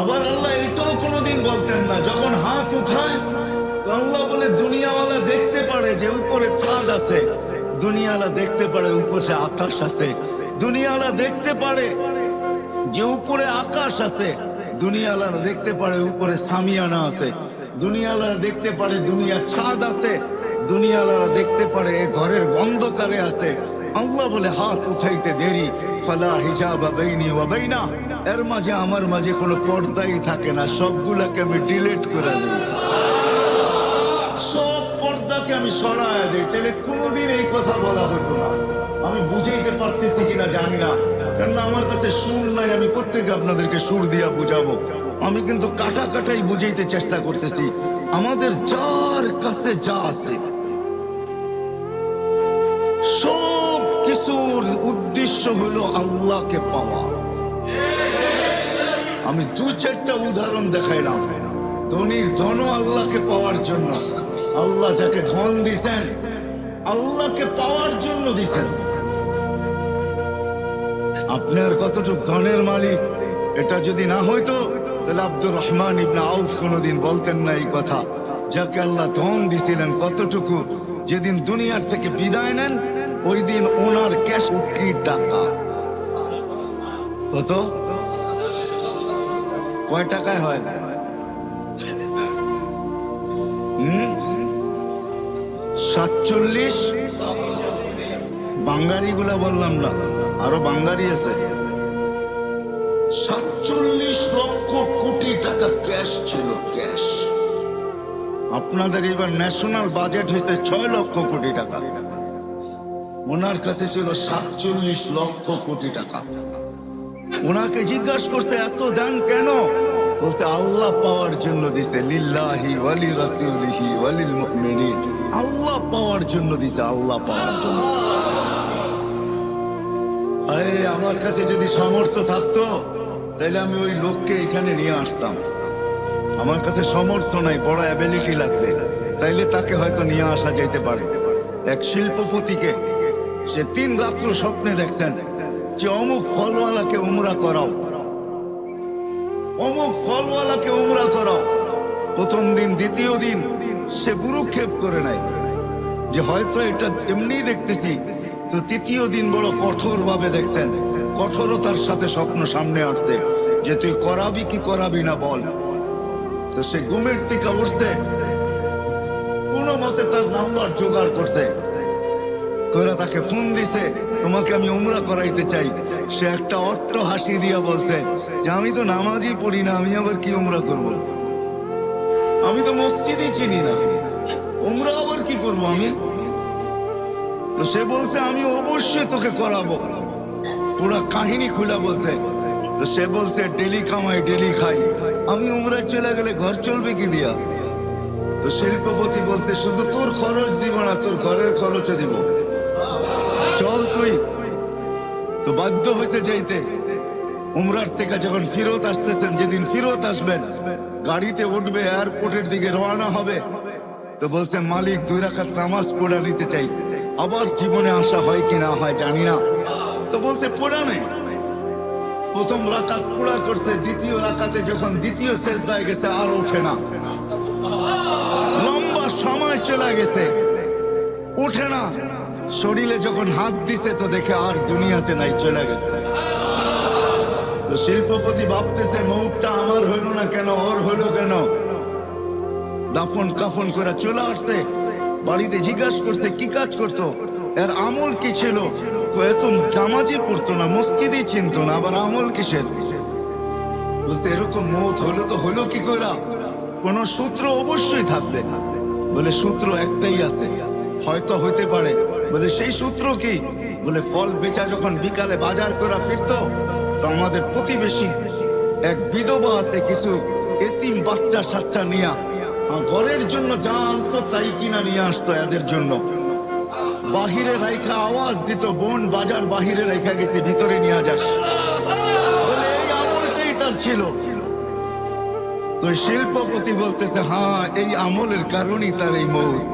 আবার আল্লাহ এটাও কোনোদিন বলতেন না যখন হাত উঠায় তো আল্লাহ বলে দুনিয়াওয়ালা দেখতে পারে যে উপরে চাঁদ আছে, দুনিয়াওয়ালা দেখতে পারে উপরে আকাশ আছে, দুনিয়াওয়ালা দেখতে পারে যে উপরে আকাশ আছে, দুনিয়াওয়ালা দেখতে পারে উপরে সামিয়ানা আছে, দুনিয়াওয়ালা দেখতে পারে দুনিয়া ছাদ আছে, দুনিয়াওয়ালা দেখতে পারে ঘরের অন্ধকারে আছে। আল্লাহ বলে হাত উঠাইতে দেরি, ফালা হিজাবা বাইনি ওয়া বাইনা, এর মাঝে আমার মাঝে কোনো পর্দাই থাকে না, সবগুলাকে আমি ডিলিট করে দিই, সব পর্দাকে আমি সরায় দিই। তাহলে কোনোদিন এই কথা বলা হতো না। আমি বুঝাইতে পারতেছি কিনা জানি না, কেননা আমার কাছে সুর নাই, আমি কোত্থেকে আপনাদেরকে সুর দিয়া বুঝাবো। আমি কিন্তু কাটা কাটাই বুঝাইতে চেষ্টা করতেছি। আমাদের যার কাছে যা আছে সব কিছুর উদ্দেশ্য হলো আল্লাহকে পাওয়া। আমি দু চারটা উদাহরণ দেখাইলাম। ধনীর ধন আল্লাহকে পাওয়ার জন্য। আল্লাহ যাকে ধন দিছেন আল্লাহকে পাওয়ার জন্য দিছেন। আপনার কতটুকু ধনের মালিক এটা যদি না হইতো তাহলে আব্দুর রহমান ইবনে আউফ কোনোদিন বলতেন না এই কথা। যাকে আল্লাহ ধন দিছিলেন কতটুকু, যেদিন দুনিয়ার থেকে বিদায় নেন ওই দিন ওনার ক্যাশ কোটি টাকা। কত? কয় টাকায় হয়? 47 বাঙ্গারি গুলা বললাম না, আরো বাঙ্গারি আছে। 47 লক্ষ কোটি টাকা ক্যাশ ছিল, ক্যাশ। আপনাদের এবার ন্যাশনাল বাজেট হয়েছে 6 লক্ষ কোটি টাকা, ওনার কাছে ছিল 47 লক্ষ কোটি টাকা। ওনাকে জিজ্ঞাসা করছে এত দান কেন? বলছে আল্লাহ পাওয়ার জন্য দিছে। লিল্লাহি ওয়ালি রাসূলিহি ওয়ালিল মুমিনিন। আল্লাহ পাওয়ার জন্য দিছে, আল্লাহ পাওয়ার জন্য। আমার কাছে যদি সামর্থ্য থাকতো তাহলে আমি ওই লোককে এখানে নিয়ে আসতাম। আমার কাছে সামর্থ্য নাই, বড় অ্যাবিলিটি লাগবে, তাইলে তাকে হয়তো নিয়ে আসা যেতে পারে। এক শিল্পপতিকে সে 3 রাত্র স্বপ্নে দেখছেন যে অমুক ফলওয়ালাকে উমরা করাও, অমুক ফলওয়ালাকে উমরা করাও। প্রথম দিন দ্বিতীয় দিন সে বুরুক্ষেপ করে নাই যে হয়তো এটা এমনি দেখতেছি। তো তৃতীয় দিন বড় কঠোর ভাবে দেখছেন, কঠোরতার সাথে স্বপ্ন সামনে আসছে যে তুই করাবি কি করাবি না বল। তো সে ঘুমের থেকে উঠছে, কোনো মতে তার নাম্বার জোগাড় করছে, করে তাকে ফোন দিছে তোমাকে আমি উমরা করাইতে চাই। সে একটা অট্ট হাসি দিয়া বলছে যে আমি তো নামাজই পড়ি না, আমি আবার কি উমরা করব? আমি তো মসজিদই চিনি না, উমরা আবার কি করব আমি? তো সে বলছে আমি অবশ্যই তোকে করাবো। পুরো কাহিনী খুলে বলছে। তো সে বলছে ডেলি কামাই ডেলি খাই, আমি উমরায় চলে গেলে ঘর চলবে কি দিয়া? তো শিল্পপতি বলছে শুধু তোর খরচ দিব না, তোর ঘরের খরচও দিব, চল তুই। তো বাধ্য হয়েছে যাইতে। উমরার থেকে যখন ফিরত আসতেছেন, যেদিন ফিরত আসবেন গাড়িতে উঠবে, এয়ারপোর্টের দিকে রওনা হবে, তো বলছে মালিক 2 রাকাত নামাজ পড়া নিতে চাই। আবার জীবনে আসা হয় কি না হয় জানি না। তো বলছে পড়া নেই। প্রথম রাকাত পুরা করছে, দ্বিতীয় রাকাতে যখন দ্বিতীয় সেজদায় গেছে আর ওঠে না, লম্বা সময় চলে গেছে, ওঠে না। শরীরে যখন হাত দিছে তো দেখে আর দুনিয়াতে নাই, চলে গেছে। তো শিল্পপতি ভাবতেছে মৌতটা আমার হইল না কেন, ওর হইল কেন? দাফন কাফন করে চলে আসছে। বাড়িতে জিজ্ঞাসা করছে কি কাজ করতো, এর আমল কি ছিল? এত জামাজি পড়তো না, মসজিদই চিনতো না, আবার আমল কিসের? বলছে এরকম মৌত হলো তো হলো কি কইরা? কোন সূত্র অবশ্যই থাকবে। বলে সূত্র একটাই আছে, হয়তো হইতে পারে। বলে সেই সূত্র কি? বলে ফল বেচা যখন বিকালে বাজার করে ফিরতো, তো আমাদের প্রতিবেশী এক বিধবা আছে, কিছু এতিম বাচ্চা সাচ্চা নিয়া ঘরের জন্য যা আনতো তাই কিনা নিয়ে আসতো এদের জন্য। বাহিরে রাইখা আওয়াজ দিত, বোন বাজার বাহিরে রাইখা গেছে, ভিতরে নিয়ে যাস। বলে এই আমলটাই তার ছিল। তো শিল্পপতি বলতেছে হ্যাঁ, এই আমলের কারণেই তার এই মৌত।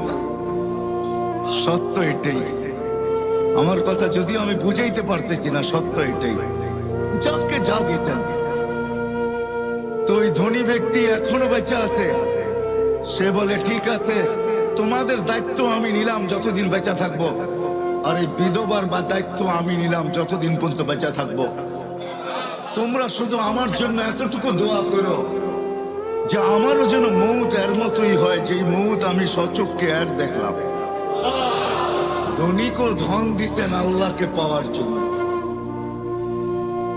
সত্য এটাই। আমার কথা যদিও আমি বুঝাইতে পারতেছি না, সত্য এটাই। যাকে যা দিয়েছেন। তো ওই ধনী ব্যক্তি এখনো বেঁচে আছে। সে বলে ঠিক আছে, তোমাদের দায়িত্ব আমি নিলাম যতদিন বেঁচে থাকবো, আর এই বিধবার বা দায়িত্ব আমি নিলাম যতদিন পর্যন্ত বেঁচে থাকবো। তোমরা শুধু আমার জন্য এতটুকু দোয়া করো যে আমারও যেন মৌত এর মতোই হয়, যে মৌত আমি সচক্ষে এর দেখলাম। ধনীকেও ধন দিছেন আল্লাহকে পাওয়ার জন্য।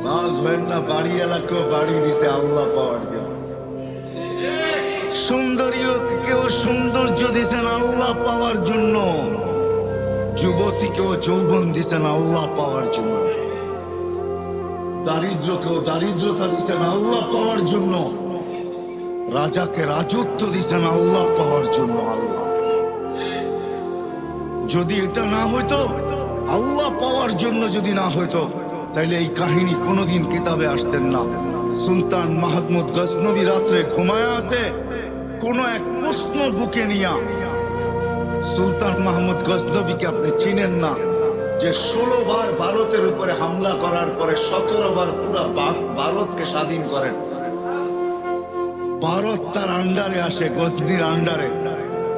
রাগ হয় না, বাড়ি এলাকাও বাড়ি দিছে আল্লাহ পাওয়ার জন্য। সুন্দরীকেও সৌন্দর্য দিছেন আল্লাহ পাওয়ার জন্য। যুবতীকেও যৌবন দিছেন আল্লাহ পাওয়ার জন্য। দারিদ্রকেও দারিদ্রতা দিছেন আল্লাহ পাওয়ার জন্য। রাজাকে রাজত্ব দিছেন আল্লাহ পাওয়ার জন্য। আল্লাহ যদি এটা না হইতো, আল্লাহ পাওয়ার জন্য যদি না হইতো, তাইলে এই কাহিনী কোনোদিন কিতাবে আসতেন না। সুলতান মাহমুদ গজনবী রাত্রে ঘুমায় আছে, কোন এক প্রশ্ন বুকে নিয়া। সুলতান মাহমুদ গজনবীকে আপনি চিনেন না, যে 16 বার ভারতের উপরে হামলা করার পরে 17 বার পুরা ভারতকে স্বাধীন করেন। ভারত তার আন্ডারে আসে, গজনির আন্ডারে।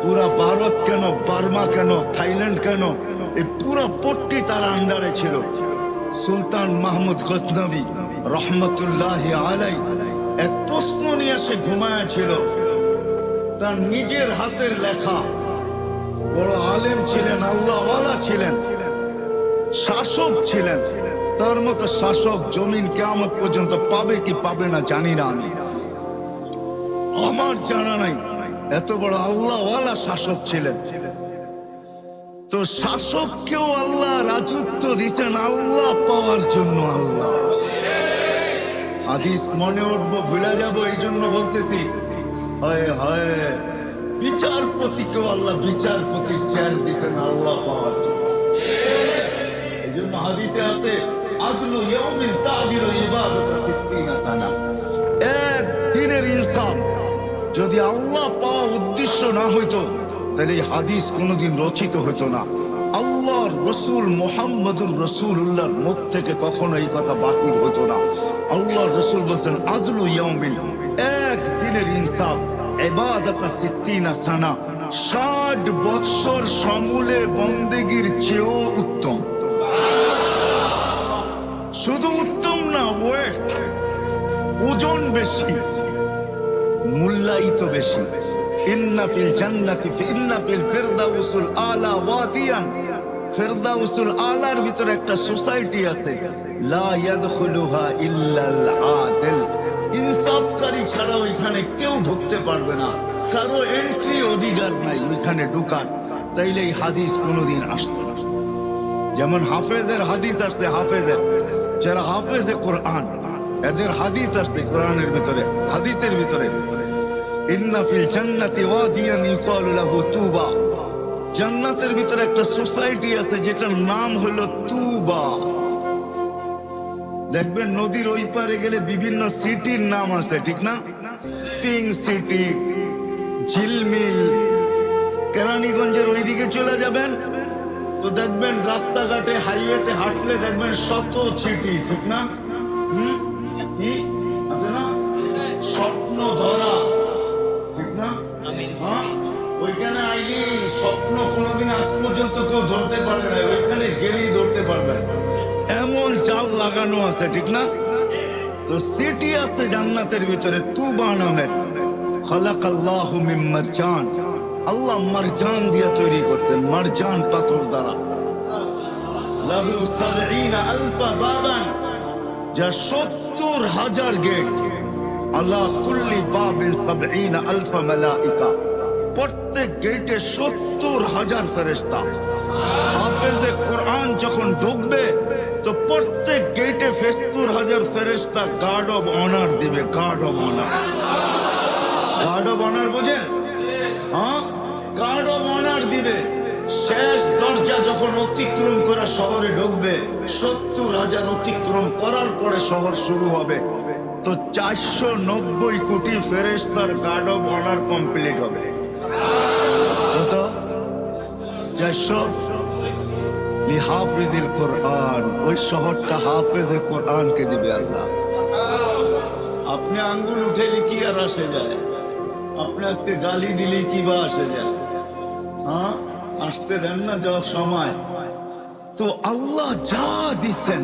পুরা ভারত কেন, বার্মা কেন, থাইল্যান্ড কেন, এই পুরা পট্টি তার আন্ডারে ছিল। সুলতান মাহমুদ গজনবী রহমতুল্লাহ আলাই এক প্রশ্ন নিয়ে সে ঘুমায়া ছিল। তার নিজের হাতের লেখা, বড় আলেম ছিলেন, আল্লাহওয়ালা ছিলেন, শাসক ছিলেন। তার মতো শাসক জমিন কিয়ামত পর্যন্ত পাবে কি পাবে না জানি না, আমি আমার জানা নাই। এত বড় আল্লাহওয়ালা শাসক ছিলেন। তো শাসককেও আল্লাহ রাজত্ব দিছেন আল্লাহ পাওয়ার জন্য। আল্লাহ হাদিস মনে উঠবো, ভুলে যাবো, এই জন্য বলতেছি। হয় হয় বিচারপতিকেও আল্লাহ বিচারপতির চেয়ার দিছেন আল্লাহ পাওয়ার জন্য। এই জন্য হাদিসে আছে, আদলু ইয়াউমিন তা'দিলু ইবাদাতা 60 সানা। এক দিনের ইনসাফ যদি আল্লাহ পাওয়া উদ্দেশ্য না হইতো, তাহলে এই হাদিস কোনোদিন রচিত হইতো না। আল্লাহর রসুল মুহাম্মদুর রাসূলুল্লাহর মুখ থেকে কখনো এই কথা বাহির হইতো না। আল্লাহর রসুল বলছেন, আদলু ইয়াউমিন, এক দিনের ইনসাফ, ইবাদাতা 60 সানা, 60 বৎসর সমূলে বন্দেগীর চেয়েও উত্তম। শুধু উত্তম না, ওয়েট, ওজন বেশি, মূল্যায়িত বেশি। ইন্না ফিল জান্নাতি ইন্না ফিল ফিরদাউসুল আলা ওয়াদিয়ান, ফিরদাউসুল আলার ভিতরে একটা সোসাইটি আছে, লা ইয়াদখুলুহা ইল্লাল আদিল। ইনসাফকারী ছাড়া ওইখানে কেউ ঢুকতে পারবে না, কারো এন্ট্রি অধিকার নাই ওইখানে ঢুকার। তাইলে এই হাদিস কোনোদিন আসতো না। যেমন হাফেজের হাদিস আসছে, হাফেজের যারা হাফেজে কোরআন, এদের হাদিস আসছে কোরআনের ভিতরে, হাদিসের ভিতরে, ইন্না ফিল জান্নাতি ওয়াদিয়ান ইউকালু লাহু তুবা। জান্নাতের ভিতরে একটা সোসাইটি আছে যেটার নাম হলো তুবা। দেখবেন নদীর ওই পারে গেলে বিভিন্ন সিটির নাম আছে, ঠিক না? পিঙ্ক সিটি, ঝিলমিল। কেরানীগঞ্জের ওইদিকে চলে যাবেন তো দেখবেন রাস্তাঘাটে, হাইওয়েতে হাঁটলে দেখবেন শত সিটি, ঠিক না? কি আছে না? স্বপ্ন ধরা, ঠিক না? হ্যাঁ, ওইখানে আইলি স্বপ্ন কোনোদিন আজ পর্যন্ত কেউ ধরতে পারে না, ওইখানে গেলেই ধরতে পারবে, এমন জাল লাগানো আছে, ঠিক না? তো সিটি আছে জান্নাতের ভিতরে তুবা নামের। খালাকাল্লাহু মিন মারজান, আল্লাহ মারজান দিয়ে তৈরি করছেন, মারজান পাথর দ্বারা। লাহু ৭০,০০০ বাবান, যা ৭০,০০০ গেট। আলা কুল্লি বাবিন ৭০,০০০ মালাইকা, প্রত্যেক গেটে ৭০,০০০ ফেরেশতা। হাফেজে কোরআন যখন ঢুকবে তো প্রত্যেক গেটে ৭০,০০০ ফেরেশতা গার্ড অব অনার দিবে, guard of honour. Guard of honour বোঝেন? হ্যাঁ, গার্ড অব অনার দিবে। শেষ দরজা যখন অতিক্রম করে শহরে ঢুকবে, ৭০,০০০ অতিক্রম করার পরে শহর শুরু হবে, তো ৪৯০ কোটি ফেরেশতার গার্ড অব অনার কমপ্লিট হবে। কত? ৪০০ লিহাফিজিল কোরআন। ওই শহরটা হাফেজে কোরআনকে দিবে আল্লাহ। আপনি আঙ্গুল উঠেলে কি আর আসে যায়? আপনি আজকে গালি দিলে কি বা আসে যায়? হ্যাঁ, আসতে দেন না যাওয়ার সময়। তো আল্লাহ যা দিচ্ছেন,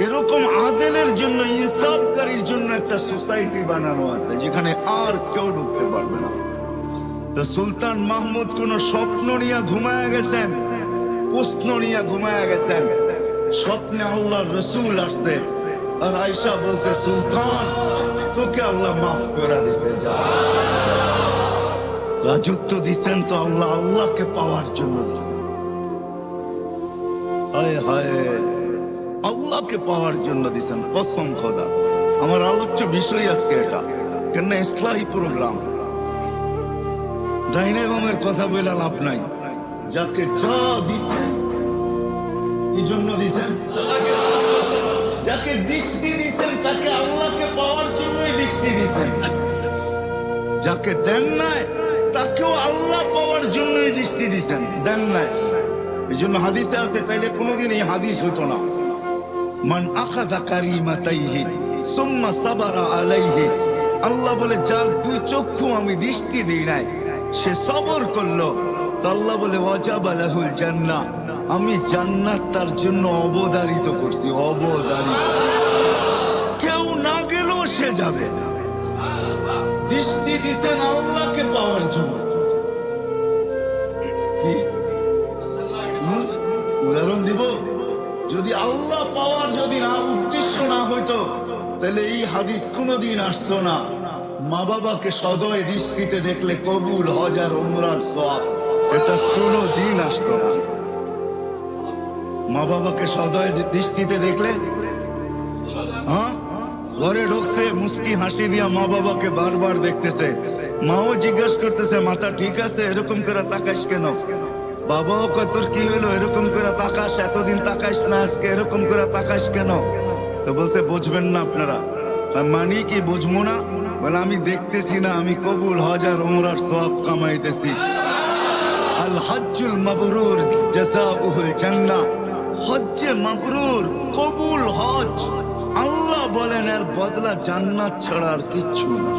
এরকম আদেলের জন্য, ইনসাফকারীর জন্য একটা সোসাইটি বানানো আছে যেখানে আর কেউ ঢুকতে পারবে না। তো সুলতান মাহমুদ কোন স্বপ্ন নিয়ে ঘুমায় গেছেন, প্রশ্ন নিয়ে ঘুমায় গেছেন। স্বপ্নে আল্লাহর রসুল আসছে, আর আয়েশা বলছে, সুলতান তোকে আল্লাহ মাফ করে দিছে, যা। রাজত্ব দিচ্ছেন তো আল্লাহ আল্লাহকে পাওয়ার জন্য দিচ্ছেন। হায় হায়, আল্লাহকে পাওয়ার জন্য দিচ্ছেন। কসম খোদা, আমার আলোচ্য বিষয় আজকে এটা। কেন ইসলাহী প্রোগ্রাম। ডাইনে বামের কথা বলে লাভ নাই। যাকে যা দিছেন কি জন্য দিছেন? যাকে দৃষ্টি দিছেন তাকে আল্লাহকে পাওয়ার জন্যই দৃষ্টি দিছেন। যাকে দেন নাই তাকেও আল্লাহ পাওয়ার জন্যই দৃষ্টি দিছেন, দেন নাই। এই জন্য হাদিসে আছে, তাইলে কোনোদিন এই হাদিস হতো না। মান আখাযা কারিমাতাইহি সুম্মা সাবারা আলাইহি, আল্লাহ বলে যার দুই চক্ষু আমি দৃষ্টি দিই নাই সে সবর করলো, তো আল্লাহ বলে ওয়াজাবা লাহুল জান্নাহ, আমি জান্নাত তার জন্য অবধারিত করছি। অবধারিত, কেউ না গেলেও সে যাবে। দৃষ্টি দিছেন আল্লাহকে পাওয়ার জন্য। কি উদাহরণ দিব? যদি আল্লাহ পাওয়ার যদি না উদ্দেশ্য না হইতো তাহলে এই হাদিস কোনোদিন আসতো না। মা বাবাকে সদয় দৃষ্টিতে দেখলে কবুল, হজ আর উমরার সওয়াব, এটা কোনোদিন আসতো না। মা বাবাকে সদয় দৃষ্টিতে দেখলে, হ্যাঁ, ঘরে ঢুকছে মুস্কি হাসি দিয়া মা বাবাকে বারবার দেখতেছে, মাও জিজ্ঞাসা করতেছে মাথা ঠিক আছে, এরকম করে তাকাইস কেন? বাবাও কয় তোর কি হইলো, এরকম করে তাকাস, এতদিন তাকাইস না, আজকে এরকম করে তাকাইস কেন? তো বলছে বুঝবেন না আপনারা। মানি কি বুঝবো না? বলে আমি দেখতেছি না, আমি কবুল হজ আর উমরার সওয়াব কামাইতেছি। আল হজ্জুল মাবরুর জাযাউহুল জান্নাহ, হজ্জে মাবরুর, কবুল হজ, আল্লাহ বলেন এর বদলা জান্নাত ছাড়া আর কিচ্ছু না।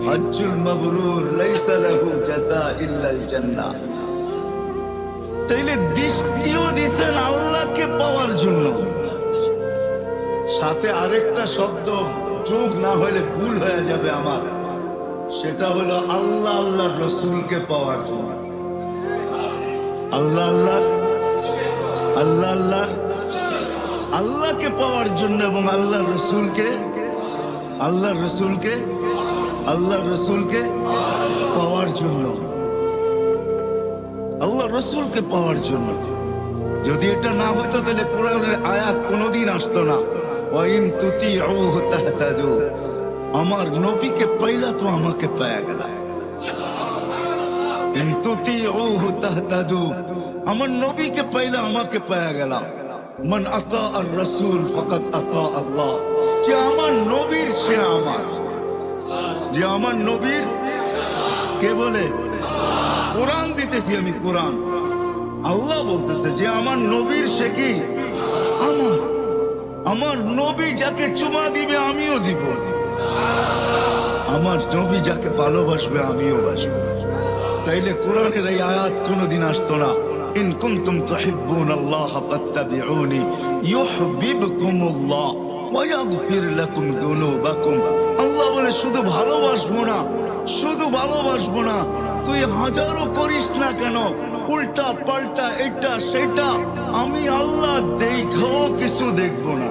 হজ্জুল মাবরুর লাইসা লাহু জাযা ইল্লাল জান্নাহ। তাইলে দৃষ্টিও দিছেন আল্লাহকে পাওয়ার জন্য। সাথে আরেকটা শব্দ যোগ না হলে ভুল হয়ে যাবে আমার, সেটা হলো আল্লাহ আল্লাহর রসুলকে পাওয়ার জন্য। আল্লাহ আল্লাহ আল্লাহ আল্লাহ আল্লাহকে পাওয়ার জন্য এবং আল্লাহ রসুলকে আল্লাহ রসুলকে পাওয়ার জন্য, আল্লাহ রসুলকে পাওয়ার জন্য। যদি এটা না হতো তাহলে কোরআনের আয়াত কোনোদিন আসতো না। ওয়াইন তুতিউহু তাহতাদু, আমার নবীকে পাইলা তো আমাকে পায়া গেল। ইন তুতিউহু তাহতাদু, আমার নবীকে পাইলা আমাকে পায়া গেল। মান আতা আর রাসূল ফাকাদ আতা আল্লাহ, যে আমার নবীর সে আমার, যে আমার নবীর, কে বলে? কোরআন দিতেছি আমি, কোরআন। আল্লাহ বলতেছে যে আমার নবীর সে কি আমার। আমার নবী যাকে চুমা দিবে আমিও দিব, আমার নবী যাকে ভালোবাসবে আমিও বাসবো। তাইলে কোরআনের এই আয়াত কোনোদিন আসতো না। ইন কুনতুম তুহিব্বুনাল্লাহ ফাত্তাবিউনি ইউহিব্বুকুমুল্লাহ ওয়া ইয়াগফির লাকুম যুনুবাকুম। আল্লাহ বলে শুধু ভালোবাসবো না, শুধু ভালোবাসবো না, তুই হাজারও করিস না কেন, উল্টা পাল্টা এটা সেটা, আমি আল্লাহ দেখাও কিছু দেখবো না।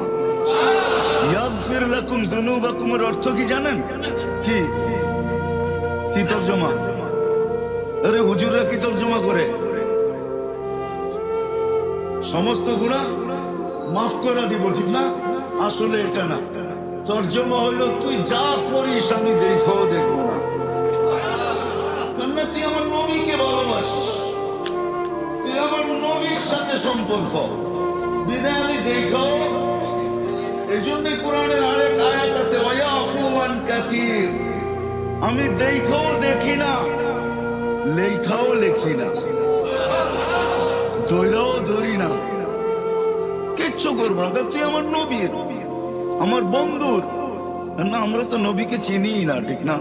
ইয়াগফির লাকুম যুনুবাকুমের অর্থ কি জানেন? কি কি তরজমা? আরে হুজুররা কি তরজমা করে? সমস্ত গুনাহ মাফ করে দিব, ঠিক না? আসলে এটা না, তরজমা হইল তুই যা করিস আমি দেখাও দেখবো না। কেননা তুই আমার নবীকে ভালোবাসিস, তুই আমার নবীর সাথে সম্পর্ক, বিদায় আমি দেখাও। এই জন্যই কোরআনের আরেক আয়াত আছে, ওয়ায়াফু আন কাসীর, আমি দেখাও দেখি না, লেখাও লেখি না, দৈরাও ধরি না, কিচ্ছু করবো না। তুই আমার নবীর, আমার বন্ধুর না। আমরা তো নবীকে চিনি না, ঠিক না?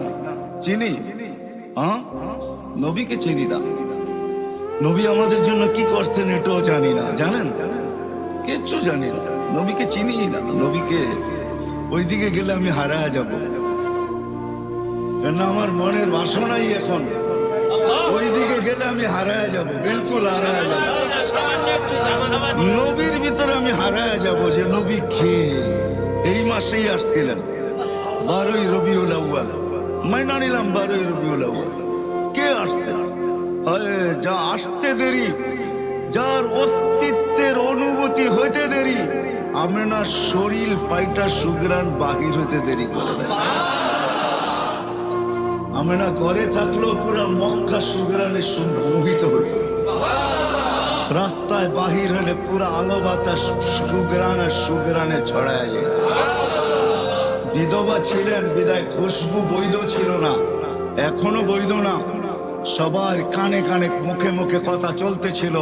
চিনি? হ্যাঁ, নবীকে চিনি না। নবী আমাদের জন্য কি করছেন এটাও জানি না, জানেন? কিচ্ছু জানি না, নবীকে চিনি না। নবীকে ওইদিকে গেলে আমি হারায় যাব, কেন আমার মনের বাসনাই এখন ওইদিকে গেলে আমি হারায় যাব, বিলকুল হারায় যাব। নবীর ভিতরে আমি হারায় যাব যে নবী কে। এই মাসেই আসছিলেন 12ই রবিউল আউয়াল, মাইনা নিলাম 12ই রবিউল আউয়াল। কে আসছে? যা আসতে দেরি, যার অস্তিত্বের অনুভূতি হইতে দেরি, আমেনার শরীর ফাইটা সুগ্রাণ বাহির হইতে দেরি করে দেয়। আমেনা ঘরে থাকলেও পুরা মক্কা সুগরানে মোহিত হতো। রাস্তায় বাহির হলে পুরা আলো বাতাস সুগরানে ছড়ায় যেত। বিধবা ছিলেন বিদায় খুশবু বৈধ ছিল না, এখনো বৈধ না। সবার কানে কানে মুখে মুখে কথা চলতেছিল,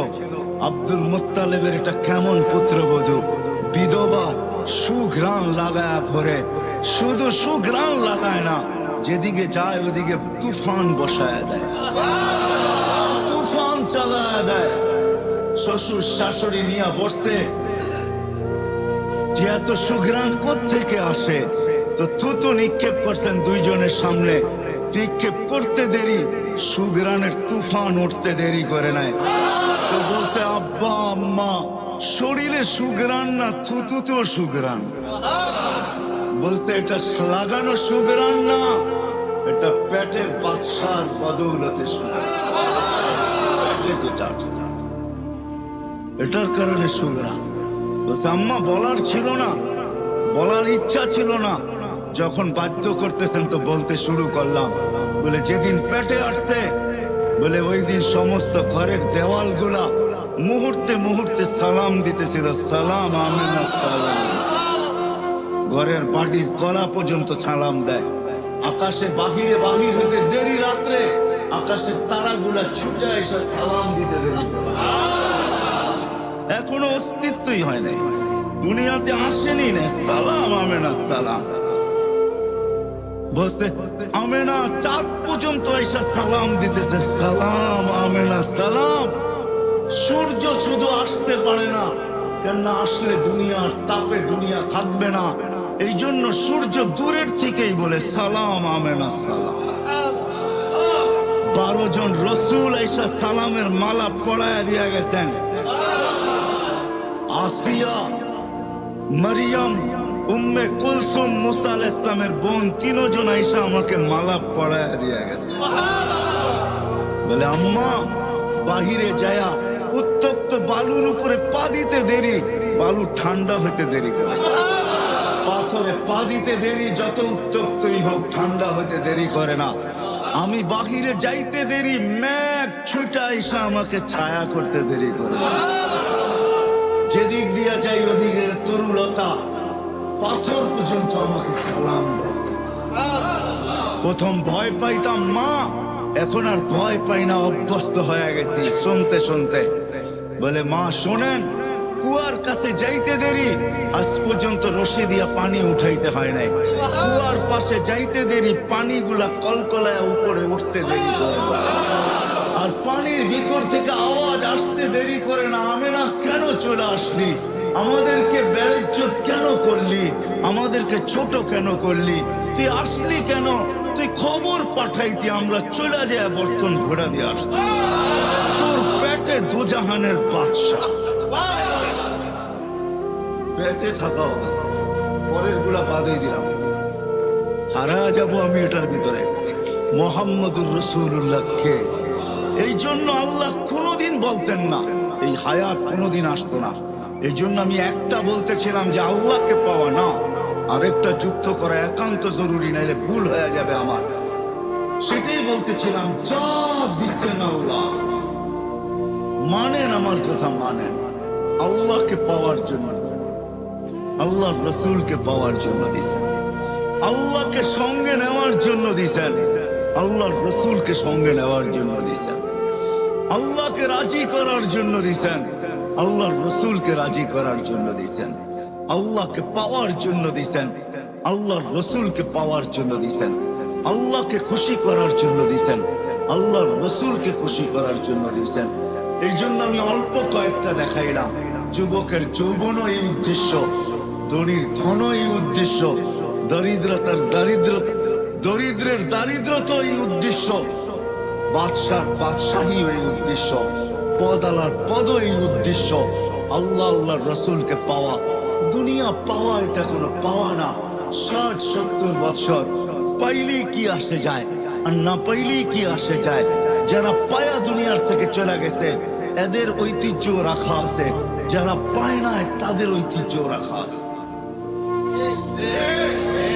আব্দুল মুত্তালিবের এটা কেমন পুত্রবধূ, বিধবা, সুঘ্রাণ লাগায় ঘরে। শুধু সুঘ্রাণ লাগায় না, যেদিকে যায় ওদিকে তুফান বসায় দেয়, তুফান চালায় দেয়। শ্বশুর শাশুড়ি নিয়ে বসছে, যে এত সুঘ্রাণ কোত্থেকে আসে? তো থুতু নিক্ষেপ করছেন দুইজনের সামনে। নিক্ষেপ করতে দেরি, সুঘ্রাণের তুফান উঠতে দেরি করে নাই। তো বলছে, আব্বা আম্মা, শরীরে সুঘ্রাণ না, থুতুতেও সুঘ্রাণ। বলছে, এটা লাগানো সুঘ্রাণ না, এটা পেটের বাদশার বদৌলতে সুঘ্রাণ, এটার কারণে সুঘ্রাণ। বলছে, আম্মা বলার ছিল না, বলার ইচ্ছা ছিল না, যখন বাধ্য করতেছেন তো বলতে শুরু করলাম। বলে, যেদিন পেটে আসছে, বলে ওই দিন সমস্ত ঘরের দেওয়ালগুলা মুহূর্তে মুহূর্তে সালাম দিতেছিল, সালাম আমিনা সালাম। ঘরের বাড়ির কলা পর্যন্ত সালাম দেয়। আকাশে বাহির হতে দেরি, রাত্রে আকাশের তারাগুলা ছুটে এসে সালাম দিতে দেরি। এখনো অস্তিত্বই হয় নাই, দুনিয়াতে আসেনি না, সালাম আমেনা সালাম। বসে আমেনা চাঁদ পর্যন্ত এসে সালাম দিতেছে, সালাম আমেনা সালাম। সূর্য শুধু আসতে পারে না, কেননা আসলে দুনিয়ার তাপে দুনিয়া থাকবে না। এই জন্য সূর্য দূরের থেকেই বলে, সালাম আমেনা সালাম। 12 জন রসুল এসে সালামের মালা পড়ায় দিয়া গেছেন। আসিয়া, মারিয়াম, উম্মে কুলসুম, মুসা আলাইহিস সালামের বোন, 3 জন আয়েশা আমাকে মালা পড়ায় দিয়া গেছে। বলে, আম্মা বাহিরে যায়া উত্তপ্ত বালুর উপরে পা দিতে দেরি, বালু ঠান্ডা হইতে দেরি করে। পাথরে পা দিতে দেরি, যত উত্তপ্তই হোক ঠান্ডা হইতে দেরি করে না। আমি বাহিরে যাইতে দেরি, মেঘ ছুটা এসে আমাকে ছায়া করতে দেরি করে। যেদিক দিয়া যাই ওদিকের তরুলতা, পাথর পর্যন্ত আমাকে সালাম দেয়। প্রথম ভয় পাইতাম মা, এখন আর ভয় পাই না, অভ্যস্ত হয়ে গেছি শুনতে শুনতে। বলে, মা শোনেন, কুয়ার কাছে যাইতে দেরি, আজ পর্যন্ত রশি দিয়া পানি উঠাইতে হয় নাই। কুয়ার পাশে যাইতে দেরি, পানিগুলা কলকলায় উপরে উঠতে দেরি করে। আর পানির ভিতর থেকে আওয়াজ আসতে দেরি করে না। আমেনা কেন চলে আসলি? আমাদেরকে বেইজ্জত কেন করলি? আমাদেরকে ছোট কেন করলি? তুই আসলি কেন? তুই খবর পাঠাইতি, আমরা চলে যায় বর্তন ঘোড়া দিয়ে আসতি। তোর পেটে দুজাহানের বাদশা, পেটে থাকা অবস্থা। পরের গুলা বাদই দিলাম, হারা যাব আমি এটার ভিতরে। মুহাম্মদুর রাসূলুল্লাহ কে? এই জন্য আল্লাহ কোনোদিন বলতেন না, এই হায়াত কোনোদিন আসতো না। এই জন্য আমি একটা বলতেছিলাম যে আল্লাহকে পাওয়া না, আরেকটা যুক্ত করা একান্ত জরুরি, নাইলে ভুল হয়ে যাবে আমার। সেটাই বলতেছিলাম, যা দিচ্ছেন আল্লাহ মানেন, আমার কথা মানেন। আল্লাহকে পাওয়ার জন্য দিয়েছেন, আল্লাহর রাসূলকে পাওয়ার জন্য দিয়েছেন, আল্লাহকে সঙ্গে নেওয়ার জন্য দিয়েছেন, আল্লাহর রাসূলকে সঙ্গে নেওয়ার জন্য দিয়েছেন, আল্লাহকে রাজি করার জন্য দিয়েছেন, আল্লাহর রাসূলকে রাজি করার জন্য দিয়েছেন, আল্লাহকে পাওয়ার জন্য দিয়েছেন, আল্লাহর রাসূলকে পাওয়ার জন্য দিয়েছেন, আল্লাহকে খুশি করার জন্য দিয়েছেন, আল্লাহর রাসূলকে খুশি করার জন্য দিয়েছেন। এই জন্য আমি অল্প কয়েকটা দেখাইলাম। যুবকের যৌবন এই উদ্দেশ্য, ধনীর ধন এই উদ্দেশ্য, দরিদ্রতার দারিদ্রতা, দরিদ্রের দারিদ্রতা এই উদ্দেশ্য, বাদশার বাদশাহী এই উদ্দেশ্য, পদালার পদ এই উদ্দেশ্য। আল্লাহ আল্লাহর রাসূলকে পাওয়া, দুনিয়া পাওয়া এটা কোনো পাওয়া না। 60-70 বছর পাইলেই কি আসে যায়, আর না পাইলেই কি আসে যায়। যারা পায়া দুনিয়ার থেকে চলে গেছে, এদের ঐতিহ্য রাখা আছে, যারা পায় না তাদের ঐতিহ্য রাখা আছে।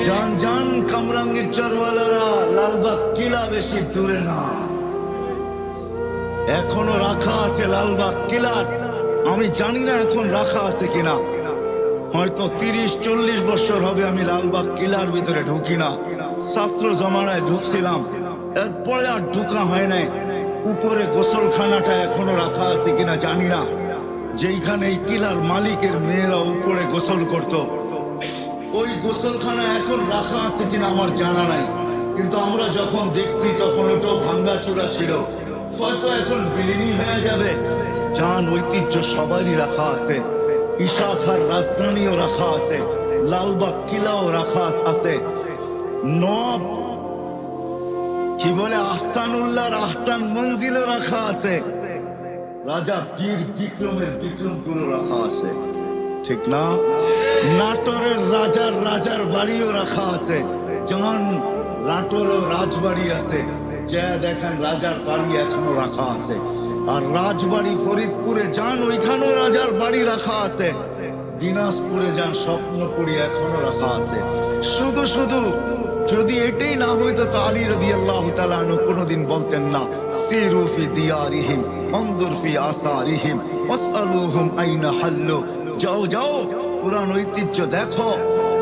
জান জান কামরাঙ্গীর চরওয়ালারা, লালবাগ কিলা বেশি দূরে না, এখনো রাখা আছে লালবাগ কিলার। আমি জানি না এখন রাখা আছে কিনা, হয়তো 30-40 বছর হবে আমি লালবাগ কিলার ভিতরে ঢুকি না। ছাত্র জমানায় ঢুকছিলাম, এরপরে আর ঢুকা হয় নাই। উপরে গোসলখানাটা এখনো রাখা আছে কিনা জানি না, যেইখানে এই কিলার মালিকের মেয়েরা উপরে গোসল করত, ওই গোসলখানা এখন রাখা আছে কিনা আমার জানা নাই। কিন্তু আমরা যখন দেখছি তখন ওটাও ভাঙ্গা চূড়া ছিল, হয়তো এখন বিলীনই হয়ে যাবে। জান ঐতিহ্য সবারই রাখা আছে, ইশাখার রাজধানীও রাখা আছে, লালবাগ কিলাও রাখা আছে, নব কি বলে আহসানুল্লাহর আহসান মঞ্জিলও রাখা আছে, রাজা বীর বিক্রমের বিক্রমপুরও রাখা আছে, ঠিক না? নাটোরের রাজার বাড়িও রাখা আছে। জান নাটোরেও রাজবাড়ি আছে, যা দেখেন রাজার বাড়ি এখনো রাখা আছে। আর রাজবাড়ি ফরিদপুরে যান, ওইখানেও রাজার বাড়ি রাখা আছে। দিনাজপুরে যান, স্বপ্নপুরী এখনো রাখা আছে। শুধু শুধু যদি এটাই না হইতো তো আলী রাদিয়াল্লাহু তাআলা আনহু কোনোদিন বলতেন না, সিরু ফি দিয়ারিহিম আনজুর ফি আসারিহিম ওয়াসআলুহুম আইনা হাল্লু। যাও যাও, পুরান ঐতিহ্য দেখো।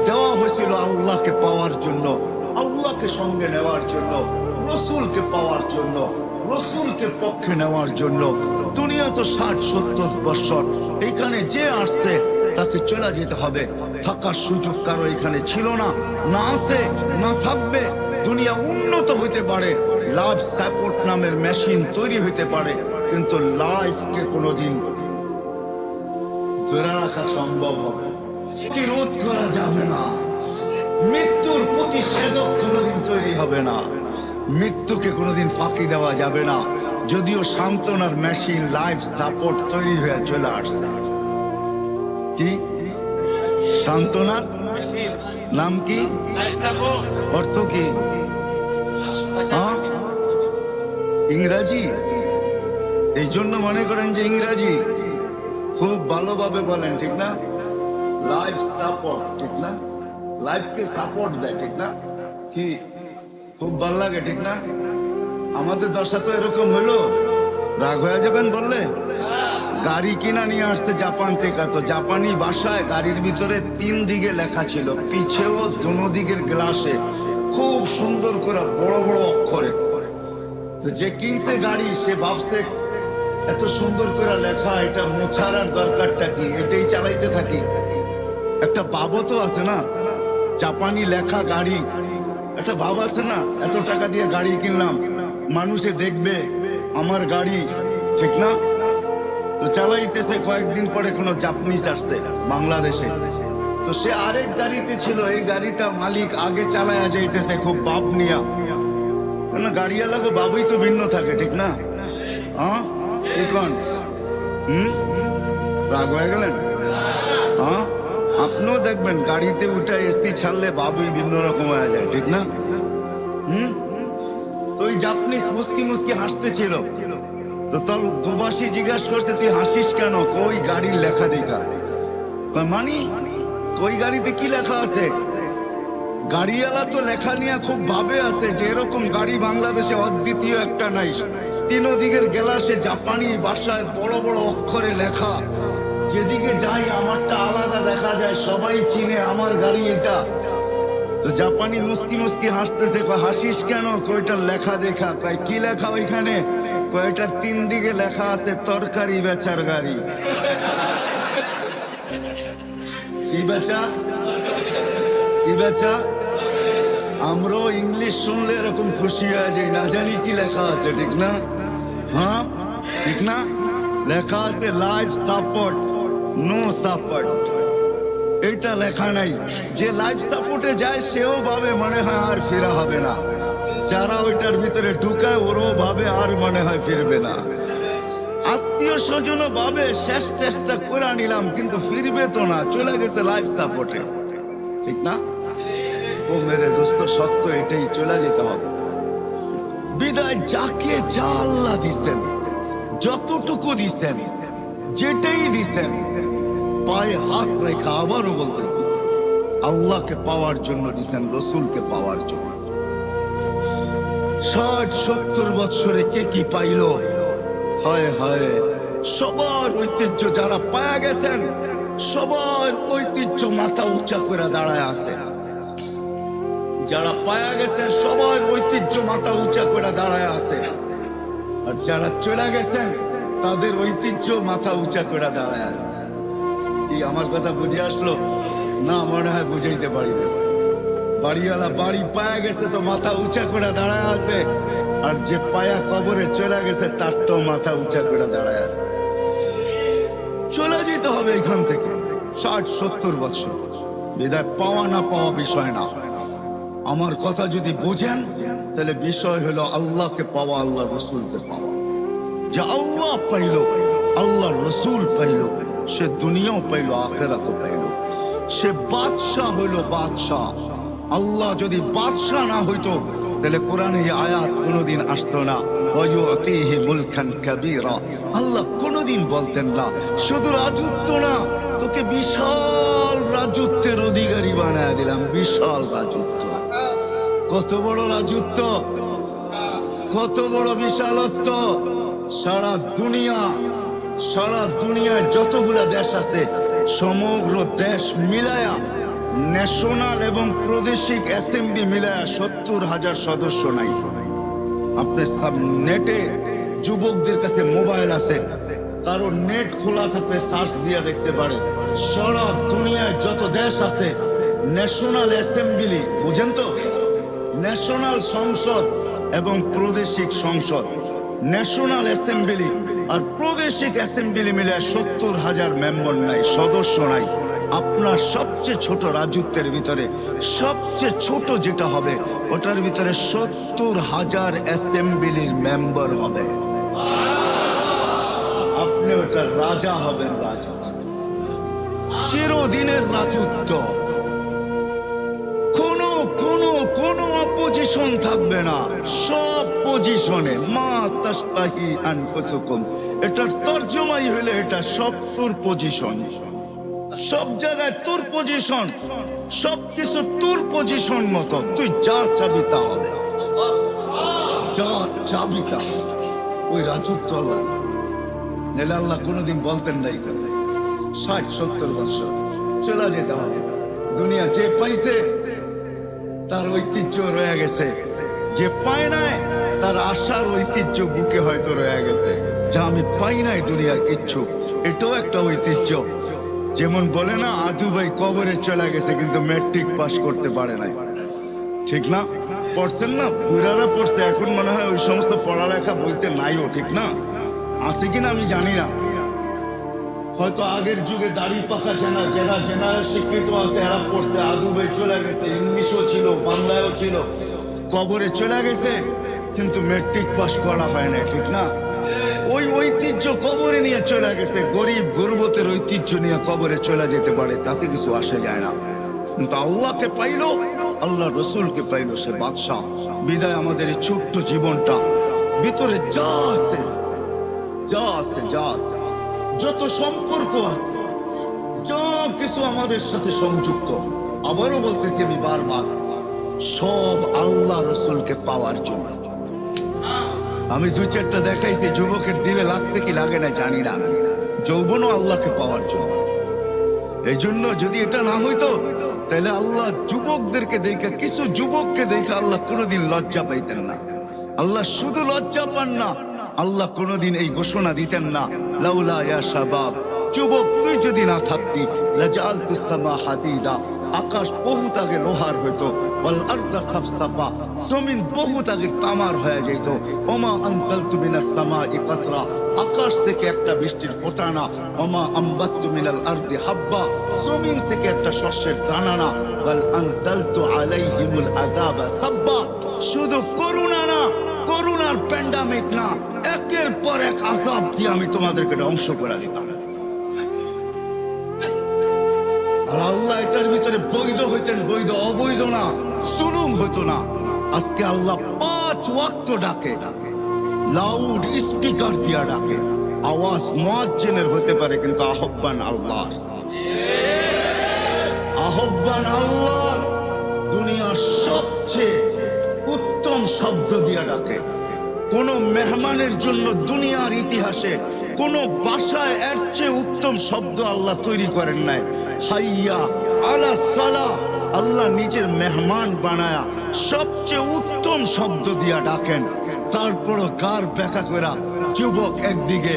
দেওয়া হয়েছিল আল্লাহকে পাওয়ার জন্য, আল্লাহকে সঙ্গে নেওয়ার জন্য, রসুলকে পাওয়ার জন্য, রসুলকে পক্ষে নেওয়ার জন্য। দুনিয়া তো 60-70 বছর, এখানে যে আসছে তাকে চলে যেতে হবে। থাকার সুযোগ কারো এখানে ছিল না, না আছে না থাকবে। দুনিয়া উন্নত হইতে পারে, লাইফ সাপোর্ট নামের মেশিন তৈরি হইতে পারে, কিন্তু লাইফকে কোনোদিন ধরে রাখা সম্ভব হবে, প্রতিরোধ করা যাবে না। মৃত্যুর প্রতিষেধক কোনোদিন তৈরি হবে না, মৃত্যুকে কোনোদিন ফাঁকি দেওয়া যাবে না। যদিও সান্ত্বনার মেশিন লাইফ সাপোর্ট তৈরি হয়ে চলে আসছে। কি সান্ত্বনার নাম কি, অর্থ কি? ইংরাজি। এই জন্য মনে করেন যে ইংরাজি খুব ভালোভাবে বলেন, ঠিক না? লাইফ সাপোর্ট, ঠিক না? লাইফকে সাপোর্ট দেয়, ঠিক না? কি খুব ভালো লাগে, ঠিক না? আমাদের দশা তো এরকম হলো, রাগ হয়ে যাবেন বললে। গাড়ি কিনা নিয়ে আসছে জাপান থেকে, তো জাপানি ভাষায় গাড়ির ভিতরে 3 দিকে লেখা ছিল, পিছেও দোনো দিকের গ্লাসে খুব সুন্দর করে বড় বড় অক্ষরে। তো যে কিনছে গাড়ি সে ভাবছে এত সুন্দর করে লেখা, এটা মোছার আর দরকারটা কি, এটাই চালাইতে থাকি। একটা বাবও আছে না, জাপানি লেখা গাড়ি, একটা ভাব আছে না, এত টাকা দিয়ে গাড়ি কিনলাম, মানুষে দেখবে আমার গাড়ি, ঠিক না? তো চালাইতেছে, কয়েকদিন পরে কোনো জাপানিজ আসছে বাংলাদেশে, তো সে আরেক গাড়িতে ছিল, এই গাড়িটা মালিক আগে চালায়া যাইতেছে খুব বাপ নিয়া। গাড়িওয়ালাকে বাবুই তো ভিন্ন থাকে, ঠিক না? হ্যাঁ ঠিক। রাগ হয়ে গেলেন? হ্যাঁ, আপনিও দেখবেন গাড়িতে উঠে এসি ছাড়লে বাবুই ভিন্ন রকম হয়ে যায়, ঠিক না? তো ওই জাপানিজ মুস্কি মুস্কি হাসতেছিল, তো তোর দুবাসী জিজ্ঞাসা করছে তুই হাসিস কেন? কই গাড়ির লেখা দেখা। মানি কই গাড়িতে কি লেখা আছে? গাড়িওয়ালা তো লেখা নিয়ে খুব ভাবে আছে যে এরকম গাড়ি বাংলাদেশে অদ্বিতীয় একটা নাই। 3 দিকের গ্লাসে জাপানি ভাষায় বড় বড় অক্ষরে লেখা, যেদিকে যাই আমারটা আলাদা দেখা যায়, সবাই চিনে আমার গাড়ি এটা। তো জাপানি মুস্কি মুস্কি হাসতেছে, হাসিস কেন? কয়টার লেখা দেখা। কয় কি লেখা ওইখানে? কয়টার 3 দিকে লেখা আছে তরকারি বেচার গাড়ি। কি বেচা? কি বেচা? আমরাও ইংলিশ শুনলে এরকম খুশি হয়ে যাই, না জানি কি লেখা আছে, ঠিক না? হ্যাঁ ঠিক না? লেখা আছে লাইফ সাপোর্ট, নো সাপোর্ট। এইটা লেখা নাই। যে লাইফ সাপোর্টে যায় সেও ভাবে মনে হয় আর ফেরা হবে না, যারা ওইটার ভিতরে ঢুকায় ওরও ভাবে আর মনে হয় ফিরবে না। আত্মীয় স্বজনও ভাবে শেষ চেষ্টা করে নিলাম কিন্তু ফিরবে তো না, চলে গেছে লাইফ সাপোর্টে, ঠিক না? ও মেরে দোস্ত, সত্য এটাই, চলে যেতে হবে। বিদায় যাকে যা আল্লাহ দিছেন, যতটুকু দিছেন, যেটাই দিছেন, পায়ে হাত রেখা আবারও বলতেছি আল্লাহকে পাওয়ার জন্য দিছেন, রসুলকে পাওয়ার জন্য। 60-70 বছরে কে কি পাইল? হায় হায়, সবার ঐতিহ্য যারা পায়া গেছেন, সবার ঐতিহ্য মাথা উঁচা করে দাঁড়ায় আছে। যারা পায়া গেছেন সবার ঐতিহ্য মাথা উঁচা করে দাঁড়ায় আছে, আর যারা চলে গেছেন তাদের ঐতিহ্য মাথা উঁচা করে দাঁড়ায় আছে। কি আমার কথা বুঝে আসলো? না, মনে হয় বুঝাইতে পারি না। বাড়িওয়ালা বাড়ি পায়া গেছে তো মাথা উঁচা করে দাঁড়ায় আছে, আর যে পায়া কবরে চলে গেছে তারটাও মাথা উঁচা করে দাঁড়ায় আছে। চলে যেতে হবে এখান থেকে 60-70 বছর। বিদায় পাওয়া না পাওয়া বিষয় না। আমার কথা যদি বোঝেন তাহলে বিষয় হলো আল্লাহকে পাওয়া, আল্লাহ রসুলকে পাওয়া। যে আল্লাহ পাইল, আল্লাহ রসুল পাইল, সে দুনিয়াও পাইল, আখিরাতও পাইল। সে বাদশাহ হইল, বাদশাহ। আল্লাহ যদি বাদশাহ না হইতো তাহলে কোরআনে এই আয়াত কোনোদিন আসতো না, ওয়ায়ুতিহি মুলকান কাবীরা। আল্লাহ কোনোদিন বলতেন না শুধু রাজত্ব না, তোকে বিশাল রাজত্বের অধিকারী বানায় দিলাম। বিশাল রাজত্ব, কত বড় রাজত্ব, কত বড় বিশালত্ব। সারা দুনিয়ায় যতগুলা দেশ আছে, সমগ্র দেশ মিলায়া, ন্যাশনাল এবং প্রাদেশিক অ্যাসেম্বলি মিলায়া 70,000 সদস্য নাই। আপনি সব নেটে, যুবকদের কাছে মোবাইল আছে, কারো নেট খোলা থাকলে সার্চ দিয়ে দেখতে পারে। সারা দুনিয়ায় যত দেশ আছে, ন্যাশনাল অ্যাসেম্বলি, বুঝেন তো, ন্যাশনাল সংসদ এবং প্রাদেশিক সংসদ, ন্যাশনাল অ্যাসেম্বলি আর প্রাদেশিক অ্যাসেম্বলি মিলে 70,000 মেম্বার নাই, সদস্য নাই। আপনার সবচেয়ে ছোট রাজত্বের ভিতরে সবচেয়ে ছোট যেটা হবে, ওটার ভিতরে 70,000 অ্যাসেম্বলির মেম্বার হবে। আপনি ওটার রাজা হবেন, রাজা, চিরদিনের রাজত্ব। কোনো অপোজিশন থাকবে না, সব পজিশনে। মা তাশতাহি আনফুসুকুম, এটার তর্জমাই হইলে এটা সব তোর পজিশন। সব জায়গায় তোর পজিশন, সবকিছু তোর পজিশন মতো। তুই যা চাবি তা হবে, যা চাবি তা। ওই রাজত্ব আল্লাহ, নাহলে আল্লাহ কোনোদিন বলতেন না এই কথা। 60-70 বছর চলে যেতে হবে। দুনিয়া যে পাইছে তার ঐতিহ্য রয়ে গেছে, যে পায় নাই তার আশার ঐতিহ্য বুকে হয়তো রয়ে গেছে। যা আমি পাই নাই দুনিয়ার কিচ্ছু, এটাও একটা ঐতিহ্য। যেমন বলে না, আদু ভাই কবরে চলে গেছে কিন্তু ম্যাট্রিক পাস করতে পারে নাই, ঠিক না? পড়ছেন না, পুরারা পড়ছে। এখন মনে হয় ওই সমস্ত পড়ালেখা বলতে নাইও, ঠিক না? আছে কিনা আমি জানি না। হয়তো আগের যুগে দাড়ি পাকা যারা শিক্ষিত আছে এরা পড়ছে। আদু ভাই চলে গেছে, ইংলিশও ছিল, বাংলায়ও ছিল, কবরে চলে গেছে কিন্তু ম্যাট্রিক পাস করা হয় না, ঠিক না? ওই ঐতিহ্য কবরে নিয়ে চলে গেছে। গরিব গুরবতের ঐতিহ্য নিয়ে কবরে চলে যেতে পারে, তাতে কিছু আসে যায় না। কিন্তু আল্লাহকে পাইলো, আল্লাহ রসুলকে পাইলো, সে বাদশাহ। বিদায় আমাদের এই ছোট্ট জীবনটা ভিতরে যা আছে, যত সম্পর্ক আছে, যা কিছু আমাদের সাথে সংযুক্ত, আবারও বলতেছি আমি বারবার, সব আল্লাহ রসুলকে পাওয়ার জন্য। আমি 2-4টা দেখাইছি, যুবকের দিলে লাগছে কি লাগে না জানি না। আমি যৌবনও আল্লাহকে পাওয়ার জন্য। এই জন্য যদি এটা না হইতো তাহলে আল্লাহ যুবকদেরকে দেখা, কিছু যুবককে দেখা আল্লাহ কোনোদিন লজ্জা পাইতেন না। আল্লাহ শুধু লজ্জা পান না, আল্লাহ কোনোদিন এই ঘোষণা দিতেন না, লাউলা ইয়া শাবাব, যুবক তুই যদি না থাকতি, লাজালতুস সামা হাদিদা, আকাশ বহুত আগে লোহার হইতো, ওয়াল আরদা সাফসাফা, জমিন বহুত আগে তামার হয়ে যেত। ওমা আনজালতু মিনাস সামাই কাতরা, আকাশ থেকে একটা বৃষ্টির ফোঁটা না। ওমা আম্বাততু মিনাল আরদি হাব্বা, জমিন থেকে একটা শস্যের দানা না। ওয়াল আনজালতু আলাইহিমুল আযাবা সাব্বা, শুধু করুণা না, করুণার প্যান্ডামিক না, একের পর এক আযাব দিয়ে আমি তোমাদেরকে ধ্বংস করে দিতাম। আর আল্লাহ এটার ভিতরে বৈধ হইতেন, বৈধ অবৈধ না, জুলুম হইতো না। আজকে আল্লাহ 5 ওয়াক্ত ডাকে, লাউড স্পিকার দিয়া ডাকে। আওয়াজ মুয়াজ্জিনের হতে পারে কিন্তু আহ্বান আল্লাহর। আহ্বান আল্লাহ দুনিয়ার সবচেয়ে উত্তম শব্দ দিয়া ডাকে। কোন মেহমানের জন্য দুনিয়ার ইতিহাসে কোন বাসায় এর চেয়ে উত্তম শব্দ আল্লাহ তৈরি করেন নাই। হাইয়া আলা সালাহ, আল্লাহ নিজের মেহমান বানায়া সবচেয়ে উত্তম শব্দ দিয়া ডাকেন। তারপরও কার ব্যাখ্যা করা, যুবক একদিকে,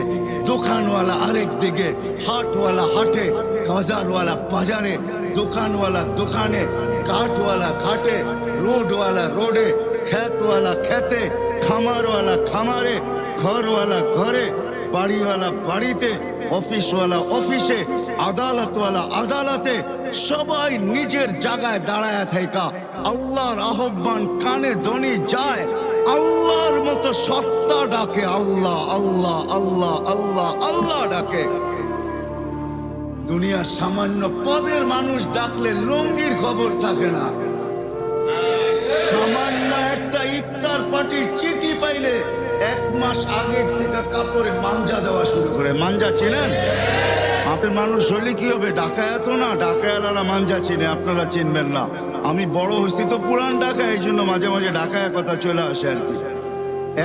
দোকানওয়ালা আরেক দিকে, হাটওয়ালা হাটে, বাজারওয়ালা বাজারে, দোকানওয়ালা দোকানে, ঘাটওয়ালা ঘাটে, রোডওয়ালা রোডে, খেতওয়ালা খেতে, খামারওয়ালা খামারে, ঘরওয়ালা ঘরে, বাড়িওয়ালা বাড়িতে, অফিসওয়ালা অফিসে, আদালতওয়ালা আদালতে, সবাই নিজের জায়গায় দাঁড়ায় থাকা আল্লাহর আহ্বান কানে ধ্বনি যায়। আল্লাহর মতো সত্তা ডাকে আল্লাহ আল্লাহ আল্লাহ আল্লাহ আল্লাহ ডাকে। দুনিয়ার সামান্য পদের মানুষ ডাকলে লুঙ্গির খবর থাকে না। সামান্য একটা ইফতার পার্টির চিঠি পাইলে 1 মাস আগের থেকে কাপড়ে মাঞ্জা দেওয়া শুরু করে। মাঞ্জা চেনেন? আপনার মানুষ হলে কি হবে, ঢাকায় তো না, ঢাকায়ালারা মাঞ্জা চিনে, আপনারা চিনবেন না। আমি বড় হয়েছি তো পুরান ঢাকায়, এই জন্য মাঝে মাঝে ঢাকায় কথা চলে আসে আর কি।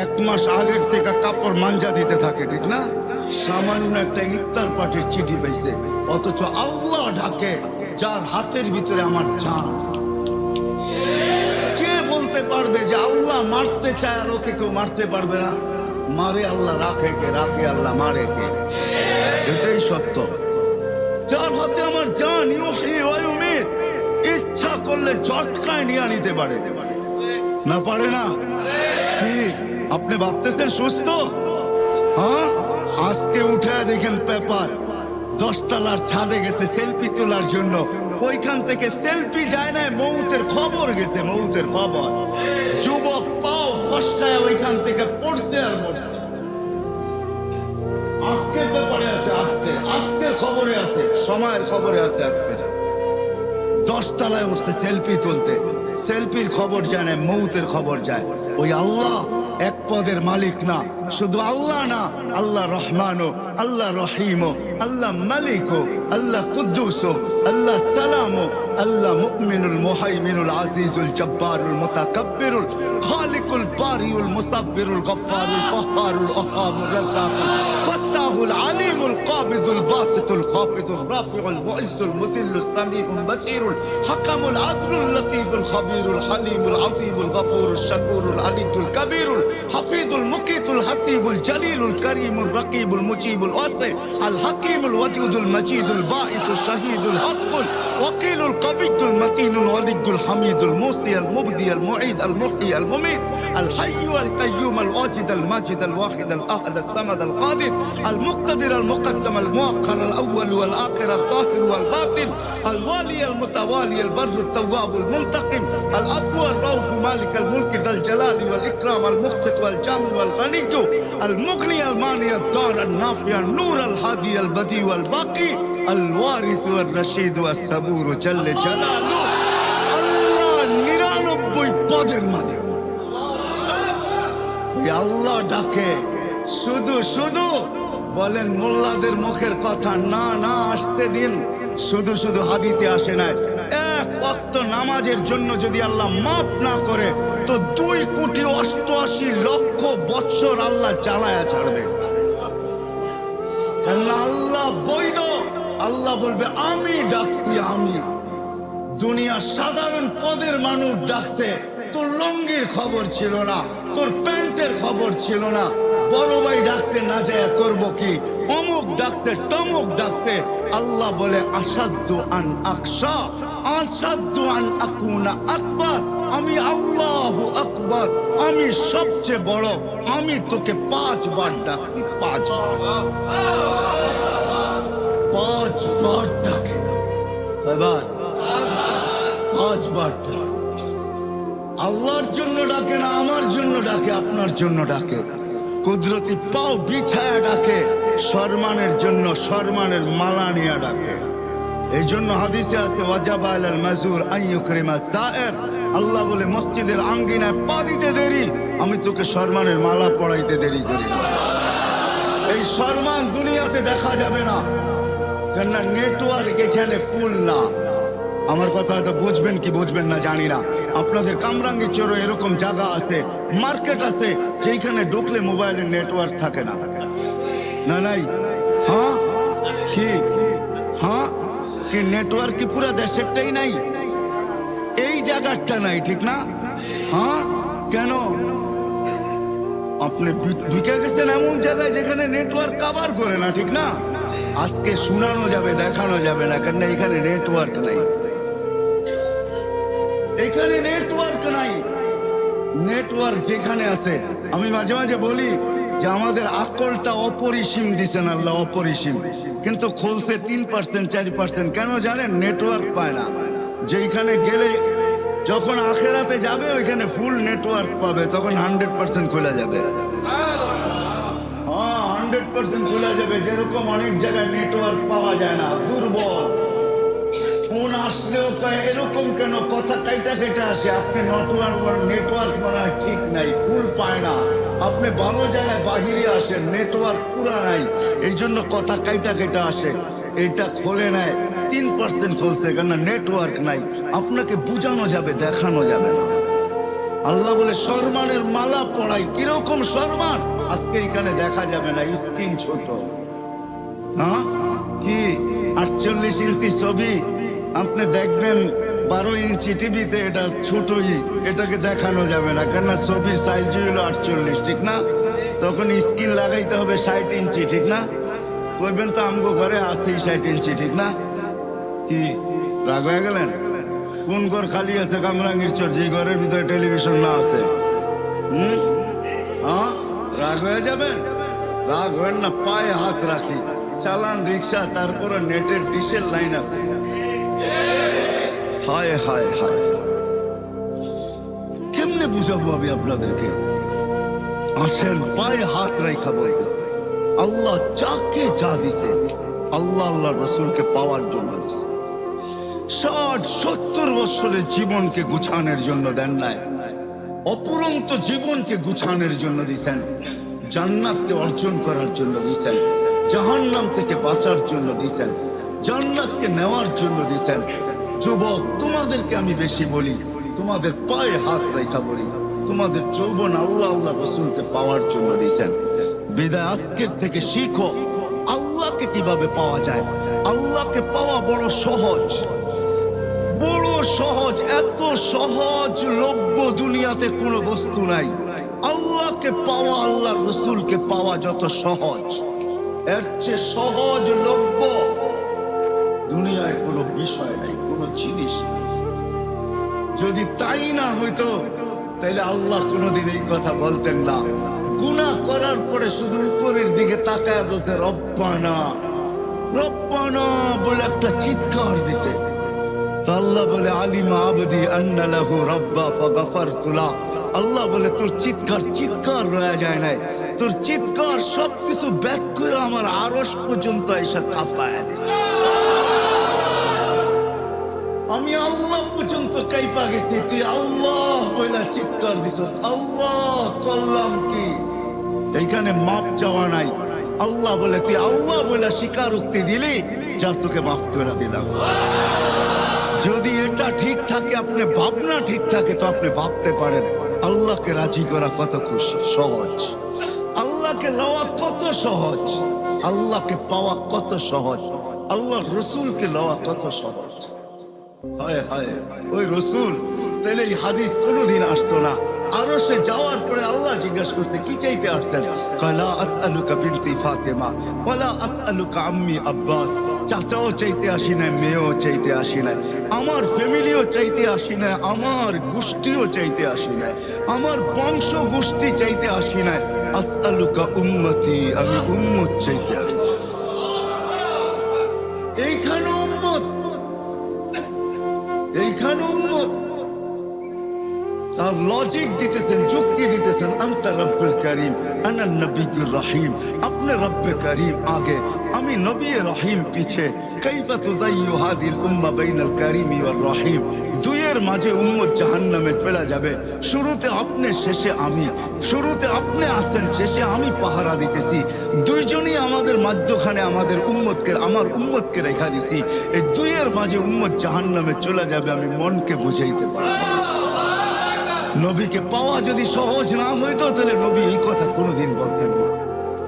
1 মাস আগের থেকে কাপড় মাঞ্জা দিতে থাকে, ঠিক না? সামান্য একটা ইফতার পার্টির চিঠি পাইছে, অথচ আল্লাহ ডাকে যার হাতের ভিতরে আমার জান। কে বলতে পারবে যে আল্লাহ মারতে চায় আর ওকে কেউ মারতে পারবে না? মারে আল্লাহ, রাখে কে? রাখে আল্লাহ, মারে কে? এটাই সত্য। যার হাতে আমার জান, ইউহয়ী ওয়া ইউমীত, ইচ্ছা করলে ঝটকায় নিয়ে নিতে পারে না? পারে না? কি আপনি ভাবতেছেন সুস্থ? হ্যাঁ, আজকে উঠে দেখেন পেপার, 10 তলার ছাদে গেছে সেলফি তোলার জন্য, ওইখান থেকে সেলফি যায় না, মৌতের খবর গেছে, মৌতের খবর। যুবক পাও ফসকায় ওইখান থেকে পড়ছে আর মরছে। আজকের ব্যাপারে আছে, আজকের খবরে আছে, সময়ের খবরে আছে। আজকের 10 তলায় উঠছে সেলফি তুলতে, সেলফির খবর যায় না, মৌতের খবর যায়। ওই আল্লাহ এক পদের মালিক না, শুধু আল্লাহ না, আল্লাহ রহমানও, আল্লাহ রহিমও, আল্লাহ মালিকও, আল্লাহ কুদ্দুসও, আল্লাহ সালামও, আল্লাহ মুমিনুল মুহাইমিনুল আজিজুল জব্বারুল মুতাকাব্বিরুল খালিকুল বারিউল মুসাব্বিরুল গফফারুল কহ্হারুল ওহাবুর রাজ্জাকুল ফাত্তাহুল আলিমুল কাবিদুল বাসিতুল খাফিদুল রাফিউল মুইজ্জুল মুদিল্লুস সামিউল বাসীরুল হাকামুল আদলুল লতীফুল খবীরুল হালিমুল আযীমুল গফুরুশ শাকুরুল আলিকুল কবীরুল হাফিজুল মুকিতুল হাসিবুল জলিলুল করিমুল রকিবুল মুজিবুল ওয়াসি আল হাকিমুল ওয়াদুদুল মজিদুল বাঈসুল শাহীদুল হকুল ওয়াকিলুল القوي المتين الولي الحميد الموصي المبدي المعيد المحيي المميت الحي القيوم الواجد الماجد الواحد الاحد الصمد القادر المقتدر المقدم المؤخر الاول والاخر الظاهر والباطن الوالي المتوالي البر التواب المنتقم العفو الرؤوف مالك الملك ذا الجلال والاكرام المقسط والجامع والغني المغني المانع الضار النافع النور الهادي البديع والباقي الوارث والرشيد والصبور جل جلاله আল্লাহ 99 পদের মালিক। আল্লাহ ডাকে শুধু শুধু বলেন মোল্লাদের মুখের কথা না, না আসতে দিন। শুধু শুধু হাদিসে আসে নাই, 1 ওয়াক্ত নামাজের জন্য যদি আল্লাহ মাফ না করে তো 2,88,00,000 বৎসর আল্লাহ জ্বালায়া ছাড়বে। কেন? আল্লাহ বৈধ। আল্লাহ বলবে আমি ডাকছি, আমি। দুনিয়া সাধারণ পদের মানুষ ডাকছে, তোর লঙ্গির খবর ছিল না, তোর প্যান্টের খবর ছিল না, বড় ভাই ডাকছে না যায় করবো কি, অমুক ডাকছে, তমুক ডাকছে। আল্লাহ বলে আসাদ্দু আন আকশা, আসাদ্দু আন আকুনা আকবার। আমি আল্লাহু আকবার, আমি সবচেয়ে বড়। আমি তোকে 5 বার ডাকছি, 5 বার ডাকে। কয়বার? 5 বার ডাকে। আল্লাহর জন্য ডাকে না, আমার জন্য ডাকে, আপনার জন্য ডাকে। কুদরতি পাও বিছায়া ডাকে, সম্মানের জন্য সম্মানের মালা নিয়ে ডাকে। এই জন্য হাদিসে আছে ওয়াজাবা আলাল মাজুর আন ইউকরিমা সায়ের। আল্লাহ বলে মসজিদের আঙ্গিনায় পা দিতে দেরি, আমি তোকে সম্মানের মালা পরাইতে দেরি করি না। এই সম্মান দুনিয়াতে দেখা যাবে না, কেননা নেটওয়ার্ক এখানে ফুল না। আমার কথা হয়তো বুঝবেন কি বুঝবেন না জানি না। আপনাদের কামরাঙ্গীর চরে এরকম জায়গা আছে, মার্কেট আছে, যেখানে ঢুকলে মোবাইলের নেটওয়ার্ক থাকে না। না নাই? হ্যাঁ কি? হ্যাঁ কি নেটওয়ার্ক কি পুরো দেশেরটাই নাই? এই জায়গাটা নাই, ঠিক না? হ্যাঁ কেন? আপনি ঢুকে গেছেন এমন জায়গায় যেখানে নেটওয়ার্ক কভার করে না, ঠিক না? আজকে শোনানো যাবে, দেখানো যাবে না, কারণ এখানে নেটওয়ার্ক নাই। এখানে নেটওয়ার্ক নাই। নেটওয়ার্ক যেখানে আছে, আমি মাঝে মাঝে বলি যে আমাদের আকলটা অপরিসীম দিছেন আল্লাহ, অপরিসীম, কিন্তু খুলছে 3% 4%। কেন জানেন? নেটওয়ার্ক পায় না। যেখানে গেলে যখন আখেরাতে যাবে ওইখানে ফুল নেটওয়ার্ক পাবে, তখন 100% খোলা যাবে। হ্যাঁ 100% খোলা যাবে। যেরকম অনেক জায়গায় নেটওয়ার্ক পাওয়া যায় না, দুর্বল, ফোন আসলেও কয় এরকম কেন, কথা কাইটা কেটে আসে। আপনি নেটওয়ার্ক মনে হয় ঠিক নাই, ফুল পায় না। আপনি ভালো জায়গায় বাহিরে আসেন, নেটওয়ার্ক পুরা নাই, এই জন্য কথা কাইটা কেটে আসে। এটা খোলে নেয় 3% খুলছে, কেন নেটওয়ার্ক নাই। আপনাকে বুঝানো যাবে, দেখানো যাবে না। আল্লাহ বলে সম্মানের মালা পড়াই। কিরকম সম্মান? আজকে এখানে দেখা যাবে না, স্ক্রিন ছোট। হ্যাঁ কি 48 ইঞ্চি ছবি আপনি দেখবেন 12 ইঞ্চি টিভিতে, এটা ছোটই, এটাকে দেখানো যাবে না, কেন ছবির সাইজ হলো 48, ঠিক না? তখন স্ক্রিন লাগাইতে হবে 60 ইঞ্চি, ঠিক না? কইবেন তো আমগো ঘরে আছে 60 ইঞ্চি, ঠিক না? কি রাগ হয়ে গেলেন? কোন ঘর খালি আছে কামরাঙ্গীর চর যে ঘরের ভিতরে টেলিভিশন না আছে? হ্যাঁ রাগ হয়ে যাবেন? রাগ হয় না, পায়ে হাত রাখি, চালান রিক্সা, তারপরে নেটের ডিশের লাইন আছে। হায় হায় হায়, কেমনে বুঝাবো আমি আপনাদেরকে? আসেন, পায়ে হাত রাখা বলতেছে। আল্লাহ যাকে যা দিছে আল্লাহ আল্লাহ রসুলকে পাওয়ার জন্য দিছে। 60-70 বছরের জীবনকে গুছানোর জন্য দেন নাই, অপুরন্ত জীবনকে গুছানোর জন্য দিছেন। জান্নাতকে অর্জন করার জন্য দিছেন, জাহান্নাম থেকে বাঁচার জন্য দিছেন, জান্নাতকে নেওয়ার জন্য দিছেন। যুবক, তোমাদেরকে আমি বেশি বলি, তোমাদের পায়ে হাত রেখা বলি, তোমাদের যৌবন আল্লাহ আল্লাহ রসুলকে পাওয়ার জন্য দিছেন। বিদায় আজকের থেকে শিখো আল্লাহকে কিভাবে পাওয়া যায়। আল্লাহকে পাওয়া বড় সহজ, বড় সহজ, এত সহজ লভ্য দুনিয়াতে কোনো বস্তু নাই। আল্লাহকে পাওয়া, আল্লাহ রসুলকে পাওয়া যত সহজ, এর চেয়ে সহজ লভ্য দুনিয়ায় কোনো বিষয় নাই, কোনো জিনিস নাই। যদি তাই না হইতো তাহলে আল্লাহ কোনোদিন এই কথা বলতেন না। গুনাহ করার পরে শুধু উপরের দিকে তাকায় বসে রব্বানা রব্বানা বলে একটা চিৎকার দিছে। আল্লাহ বলে আলিমা আবদি আন্না লাহু রাব্বা ফাগাফারতু লা। আল্লাহ বলে তোর চিৎকার রয়ে যায় নাই, তোর চিৎকার সবকিছু ব্যাক করে আমার আরশ পর্যন্ত এসে কাঁপায় দিছে। আমি আল্লাহ পর্যন্ত কাইপা গেছি, তুই আল্লাহ বলে চিৎকার দিছস। আল্লাহ করলাম কি? এইখানে মাপ চাওয়া নাই। আল্লাহ বলে তুই আল্লাহ বলে স্বীকারোক্তি দিলি, যা তোকে মাফ করে দিলাম। যদি এটা ঠিক থাকে, আপনি ভাবনা ঠিক থাকে, তো আপনি ভাবতে পারেন আল্লাহকে রাজি করা কত খুশি, সহজ। আল্লাহকে লওয়া কত সহজ, আল্লাহকে পাওয়া কত সহজ, আল্লাহ রসুলকে লওয়া কত সহজ। হায় হায়, ওই রসুল, তাহলে এই হাদিস কোনোদিন আসতো না। আরো সে যাওয়ার পরে আল্লাহ জিজ্ঞাসা করছে কি চাইতে আসছেন? কলা আসআলুকা বিনতি ফাতেমা ওয়ালা আসআলুকা আম্মি আব্বাস। চাচাও চাইতে আসি নাই, মেয়েও চাইতে আসি নাই, আমার ফ্যামিলিও চাইতে আসি নাই, আমার গোষ্ঠীও চাইতে আসি নাই, আমার বংশ গোষ্ঠী চাইতে আসি নাই। আসআলুকা উম্মতি, আমি উম্মত চাইতে আসছি। এইখানে উম্মত, এইখানে উম্মত। তার লজিক দিতেছেন, যুক্তি দিতেছেন। আনতা রব্বুল করিম আনা নবিয়ুর রহিম। আপনি রব্বে করিম আগে, আমি নবী রহিম পিছে। কাইফা তুযায়্যু হাযিহিল উম্মাহ বাইনাল করিম ওয়ার রহিম। দুয়ের দুইয়ের মাঝে উম্মত জাহান্নামে ফেলা যাবে। শুরুতে আপনি, শেষে আমি। শুরুতে আপনি আসছেন, শেষে আমি পাহারা দিতেছি। দুইজনই আমাদের মাঝখানে আমাদের উম্মতকে, আমার উম্মতকে রেখা দিছি। এই দুইয়ের মাঝে উম্মত জাহান্নামে চলে যাবে, আমি মনকে বুঝাইতে পারবো। নবীকে পাওয়া যদি সহজ না হইতো তাহলে নবী এই কথা কোনোদিন বলতেন না।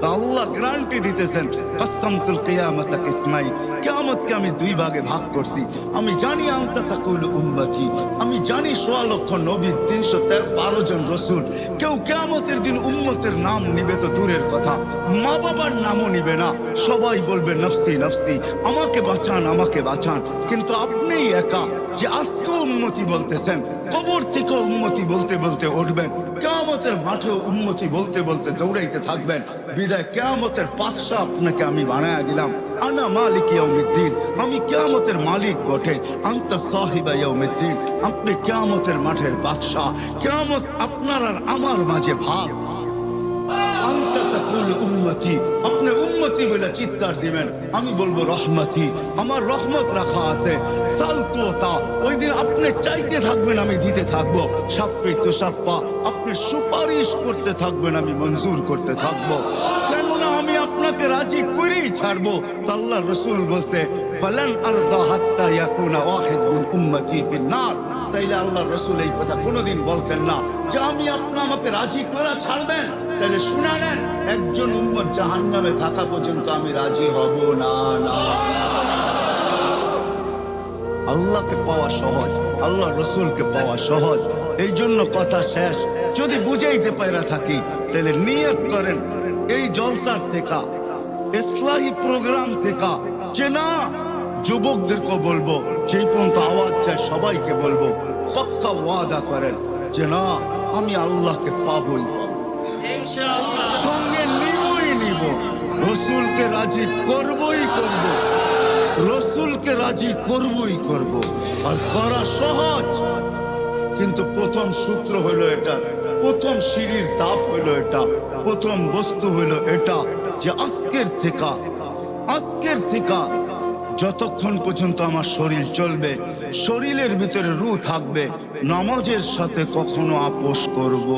তা আল্লাহ গ্যারান্টি দিতেছেন, কাসসামতুল কিয়ামাতা কিসমাইন, কিয়ামতকে আমি দুই ভাগে ভাগ করছি। আমি জানি আনতা তাকুলু উম্মতি, আমি জানি ১৬ লক্ষ নবী, ৩১২ জন রসুল। কেউ কিয়ামতের দিন উম্মতের নাম নিবে তো দূরের কথা, মা বাবার নামও নিবে না। সবাই বলবে নফসি নফসি, আমাকে বাঁচান আমাকে বাঁচান। কিন্তু আপনিই একা যে আজকে উম্মতি বলতেছেন, কবর থেকে উম্মতি বলতে বলতে উঠবেন, কিয়ামতের মাঠেও উম্মতি বলতে বলতে দৌড়াইতে থাকবেন। বিদায় কিয়ামতের বাদশা আপনাকে আমি বানায়া দিলাম। আনা মালিক ইয়াউমিদ্দিন, আমি কিয়ামতের মালিক বটে। আনতা সাহিবা ইয়াউমিদ্দিন, আপনি কিয়ামতের মাঠের বাদশা। কিয়ামত আপনার আর আমার মাঝে ভাগ। আনতা তাকুলু উম্মতি, আপনি উম্মতি বলে চিৎকার দিবেন, আমি বলবো রহমতি, আমার রহমত রাখা আছে। সালতুতা, ওই দিন আপনি চাইতে থাকবেন, আমি দিতে থাকবো। শাফি তুশাফা, আপনি সুপারিশ করতে থাকবেন, আমি মঞ্জুর করতে থাকবো। কেননা আমি আপনাকে রাজি করেই ছাড়বো। তো আল্লাহ রাসূল বলছে, ফালান আরদা হাত্তা ইয়াকুনা ওয়াহিদ মিন উম্মতি ফিন-নার। তাইলে আল্লাহ রাসূল এই কথা কোনোদিন বলতেন না যে আমি আমাকে রাজি করে ছাড়বেন। তাহলে শুনে নেন, একজন উম্মত জাহান্নামে থাকা পর্যন্ত আমি রাজি হব না। আল্লাহকে পাওয়া সহজ, আল্লাহ রাসূলকে পাওয়া সহজ। এই জন্য কথা শেষ। যদি বুঝাইতে পারা থাকি তাহলে নিয়ত করেন এই জলসার থেকে, ইসলাহি প্রোগ্রাম থেকে, যে না যুবকদেরকে বলবো, যেই পর্যন্ত আওয়াজ চায় সবাইকে বলবো, পাক্কা ওয়াদা করেন যে না আমি আল্লাহকে পাবোই পাবো, সঙ্গে নিবই নিব, রসুলকে রাজি করবই করব, রসুলকে রাজি করবই করব। আর করা সহজ, কিন্তু প্রথম সূত্র হলো এটা, প্রথম সিঁড়ির ধাপ হলো এটা, প্রথম বস্তু হলো এটা যে আজকের থেকে যতক্ষণ পর্যন্ত আমার শরীর চলবে, শরীরের ভিতরে রূহ থাকবে, নামাজের সাথে কখনো আপোষ করব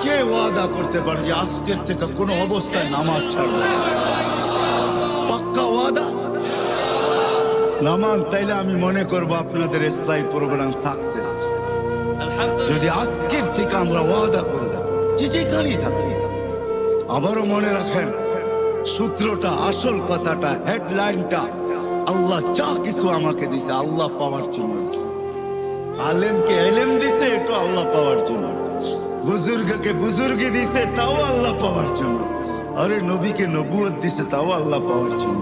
কে ওয়াদা করতে পারে যে আজকের থেকে কোনো অবস্থায় নামাজ ছাড়বে? পাক্কা ওয়াদা নামান, তাইলে আমি মনে করবো আপনাদের ইসলাহি প্রোগ্রাম সাকসেস। যদি আজকের থেকে আমরা ওয়াদা করি যে যেখানেই থাকি। আবারও মনে রাখেন সূত্রটা, আসল কথাটা, হেডলাইনটা, আল্লাহ যা কিছু আমাকে দিছে আল্লাহ পাওয়ার জন্য দিছে। আলেমকে এলেম দিছে, এটা আল্লাহ পাওয়ার জন্য। বুজুর্গকে বুজুর্গি দিছে, তাও আল্লাহ পাওয়ার জন্য। আরে নবীকে নবুয়ত দিছে, তাও আল্লাহ পাওয়ার জন্য।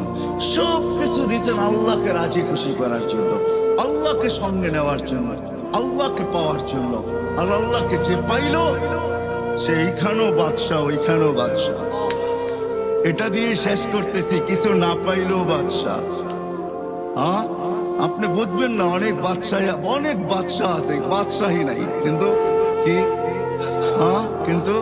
সব কিছু দিছেন আল্লাহকে রাজি খুশি করার জন্য, আল্লাহকে সঙ্গে নেওয়ার জন্য, আল্লাহকে পাওয়ার জন্য। আর আল্লাহকে যে পাইল সে এইখানেও বাদশাহ, ওইখানেও বাদশাহ। এটা দিয়ে শেষ করতেছি, কিছু না পাইলেও বাদশাহ। হ্যাঁ, আপনি বুঝবেন না, অনেক বাদশাহ আছে, বাদশাহী নাই, কিন্তু কি? হ্যাঁ, কিন্তু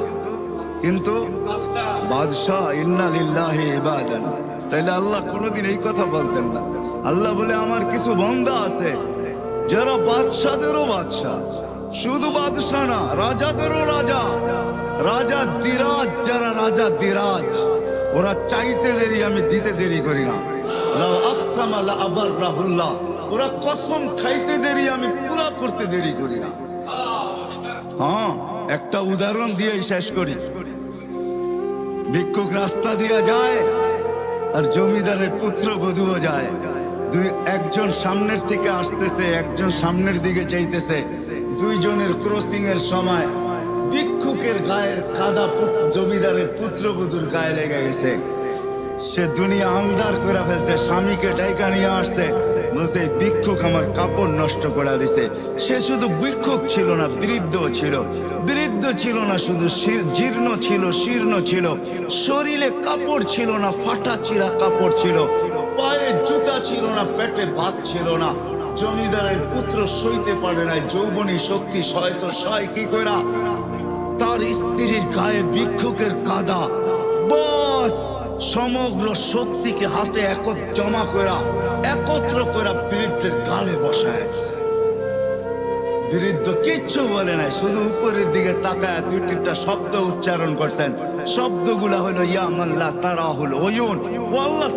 বাদশাহ ইন্না লিল্লাহি ইবাদান। তাইলে আল্লাহ কোনোদিন এই কথা বলতেন না। আল্লাহ বলে আমার কিছু বান্দা আছে যারা বাদশাদেরও বাদশাহ, শুধু বাদশাহ না, রাজাদেরও রাজা, রাজা দিরাজ, যারা রাজা দিরাজ, ওরা চাইতে দেরি, আমি দিতে দেরি করি না। ওরা কসম খাইতে দেরি, আমি পুরা করতে দেরি করি না। হ্যাঁ, একটা উদাহরণ দিয়ে শেষ করি। ভিক্ষুক রাস্তা দিয়ে যায় আর জমিদারের পুত্র বধূও যায়। একজন সামনের থেকে আসতেছে, একজন সামনের দিকে যাইতেছে। দুইজনের ক্রসিং এর সময় ভিক্ষুকের গায়ের কাদা জমিদারের পুত্রবধূর গায়ে লেগে গেছে। সে দুনিয়া আন্ধার করে ফেলছে, স্বামীকে ডাইকা নিয়ে আসছে, বলছে ভিক্ষুক আমার কাপড় নষ্ট করে দিছে। সে শুধু ভিক্ষুক ছিল না, বৃদ্ধ ছিল না, শুধু জীর্ণ ছিল, শীর্ণ ছিল, শরীরে কাপড় ছিল না, ফাটা চিরা কাপড় ছিল, পায়ে জুতা ছিল না, পেটে ভাত ছিল না। জমিদারের পুত্র সইতে পারে নাই, যৌবনী শক্তি সয় কি কইরা তার স্ত্রীর গায়ে ভিক্ষুকের কাদা। বস সমগ্র শক্তিকে হাতে একত্র করে বৃদ্ধের গালে বসায় দিছে। বৃদ্ধ কিচ্ছু বলে নাই, শুধু উপরের দিকে তাকায় দুই তিনটা শব্দ উচ্চারণ করছেন। শব্দগুলা হলো ইয়া মাল্লা তারা হলো ওয়ুন, ও আল্লাহ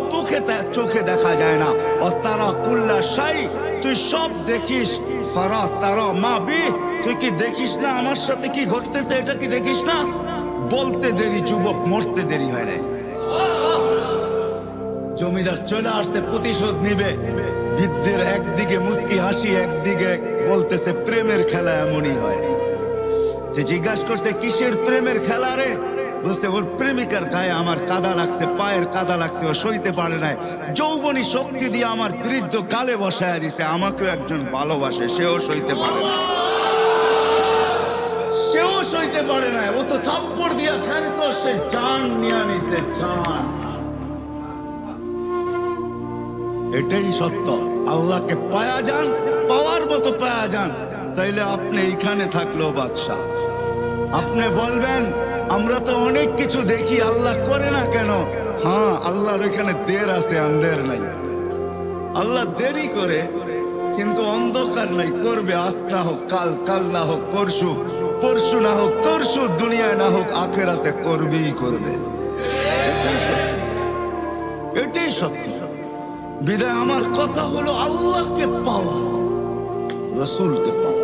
চোখে দেখা যায় না। ও তারা কুল্লা শাই, তুই সব দেখিস। ফারা তারা মা বি, তুই কি দেখিস না আমার সাথে কি ঘটতেছে? এটা কি দেখিস না? বলতে দেরি যুবক, মরতে দেরি হয় নাই। জমিদার চলে আসছে, প্রতিশোধ নিবে। বৃদ্ধের একদিকে মুস্কি হাসি, একদিকে বলতেছে প্রেমের খেলা এমনই হয়। জিজ্ঞাসা করছে কিসের প্রেমের খেলা রে? বলছে ওর প্রেমিকার গায়ে আমার কাদা লাগছে, পায়ের কাদা লাগছে, ও সইতে পারে নাই। যৌবনী শক্তি দিয়ে আমার বৃদ্ধ গালে বসায় দিছে। আমাকেও একজন ভালোবাসে, সেও সইতে পারে না, সেও সইতে পারে না। ও তো থাপ্পড় দিয়া খেলতো, সে জান নিয়ে নিছে, জান। এটাই সত্য। আল্লাহকে পায়া যান, পাওয়ার মতো পায়া যান, তাইলে আপনি এইখানে থাকলেও বাদশাহ। আপনি বলবেন আমরা তো অনেক কিছু দেখি, আল্লাহ করে না কেন? হ্যাঁ, আল্লাহর এখানে দের আছে, আন্দের নাই। আল্লাহ দেরি করে, কিন্তু অন্ধকার নাই, করবে। আজ না হোক কাল, কাল না হোক পরশু, পরশু না হোক তরশু, দুনিয়ায় না হোক আখেরাতে করবেই করবে। এটাই সত্য। বিদায় আমার কথা হলো আল্লাহকে পাওয়া, রসুলকে পাওয়া।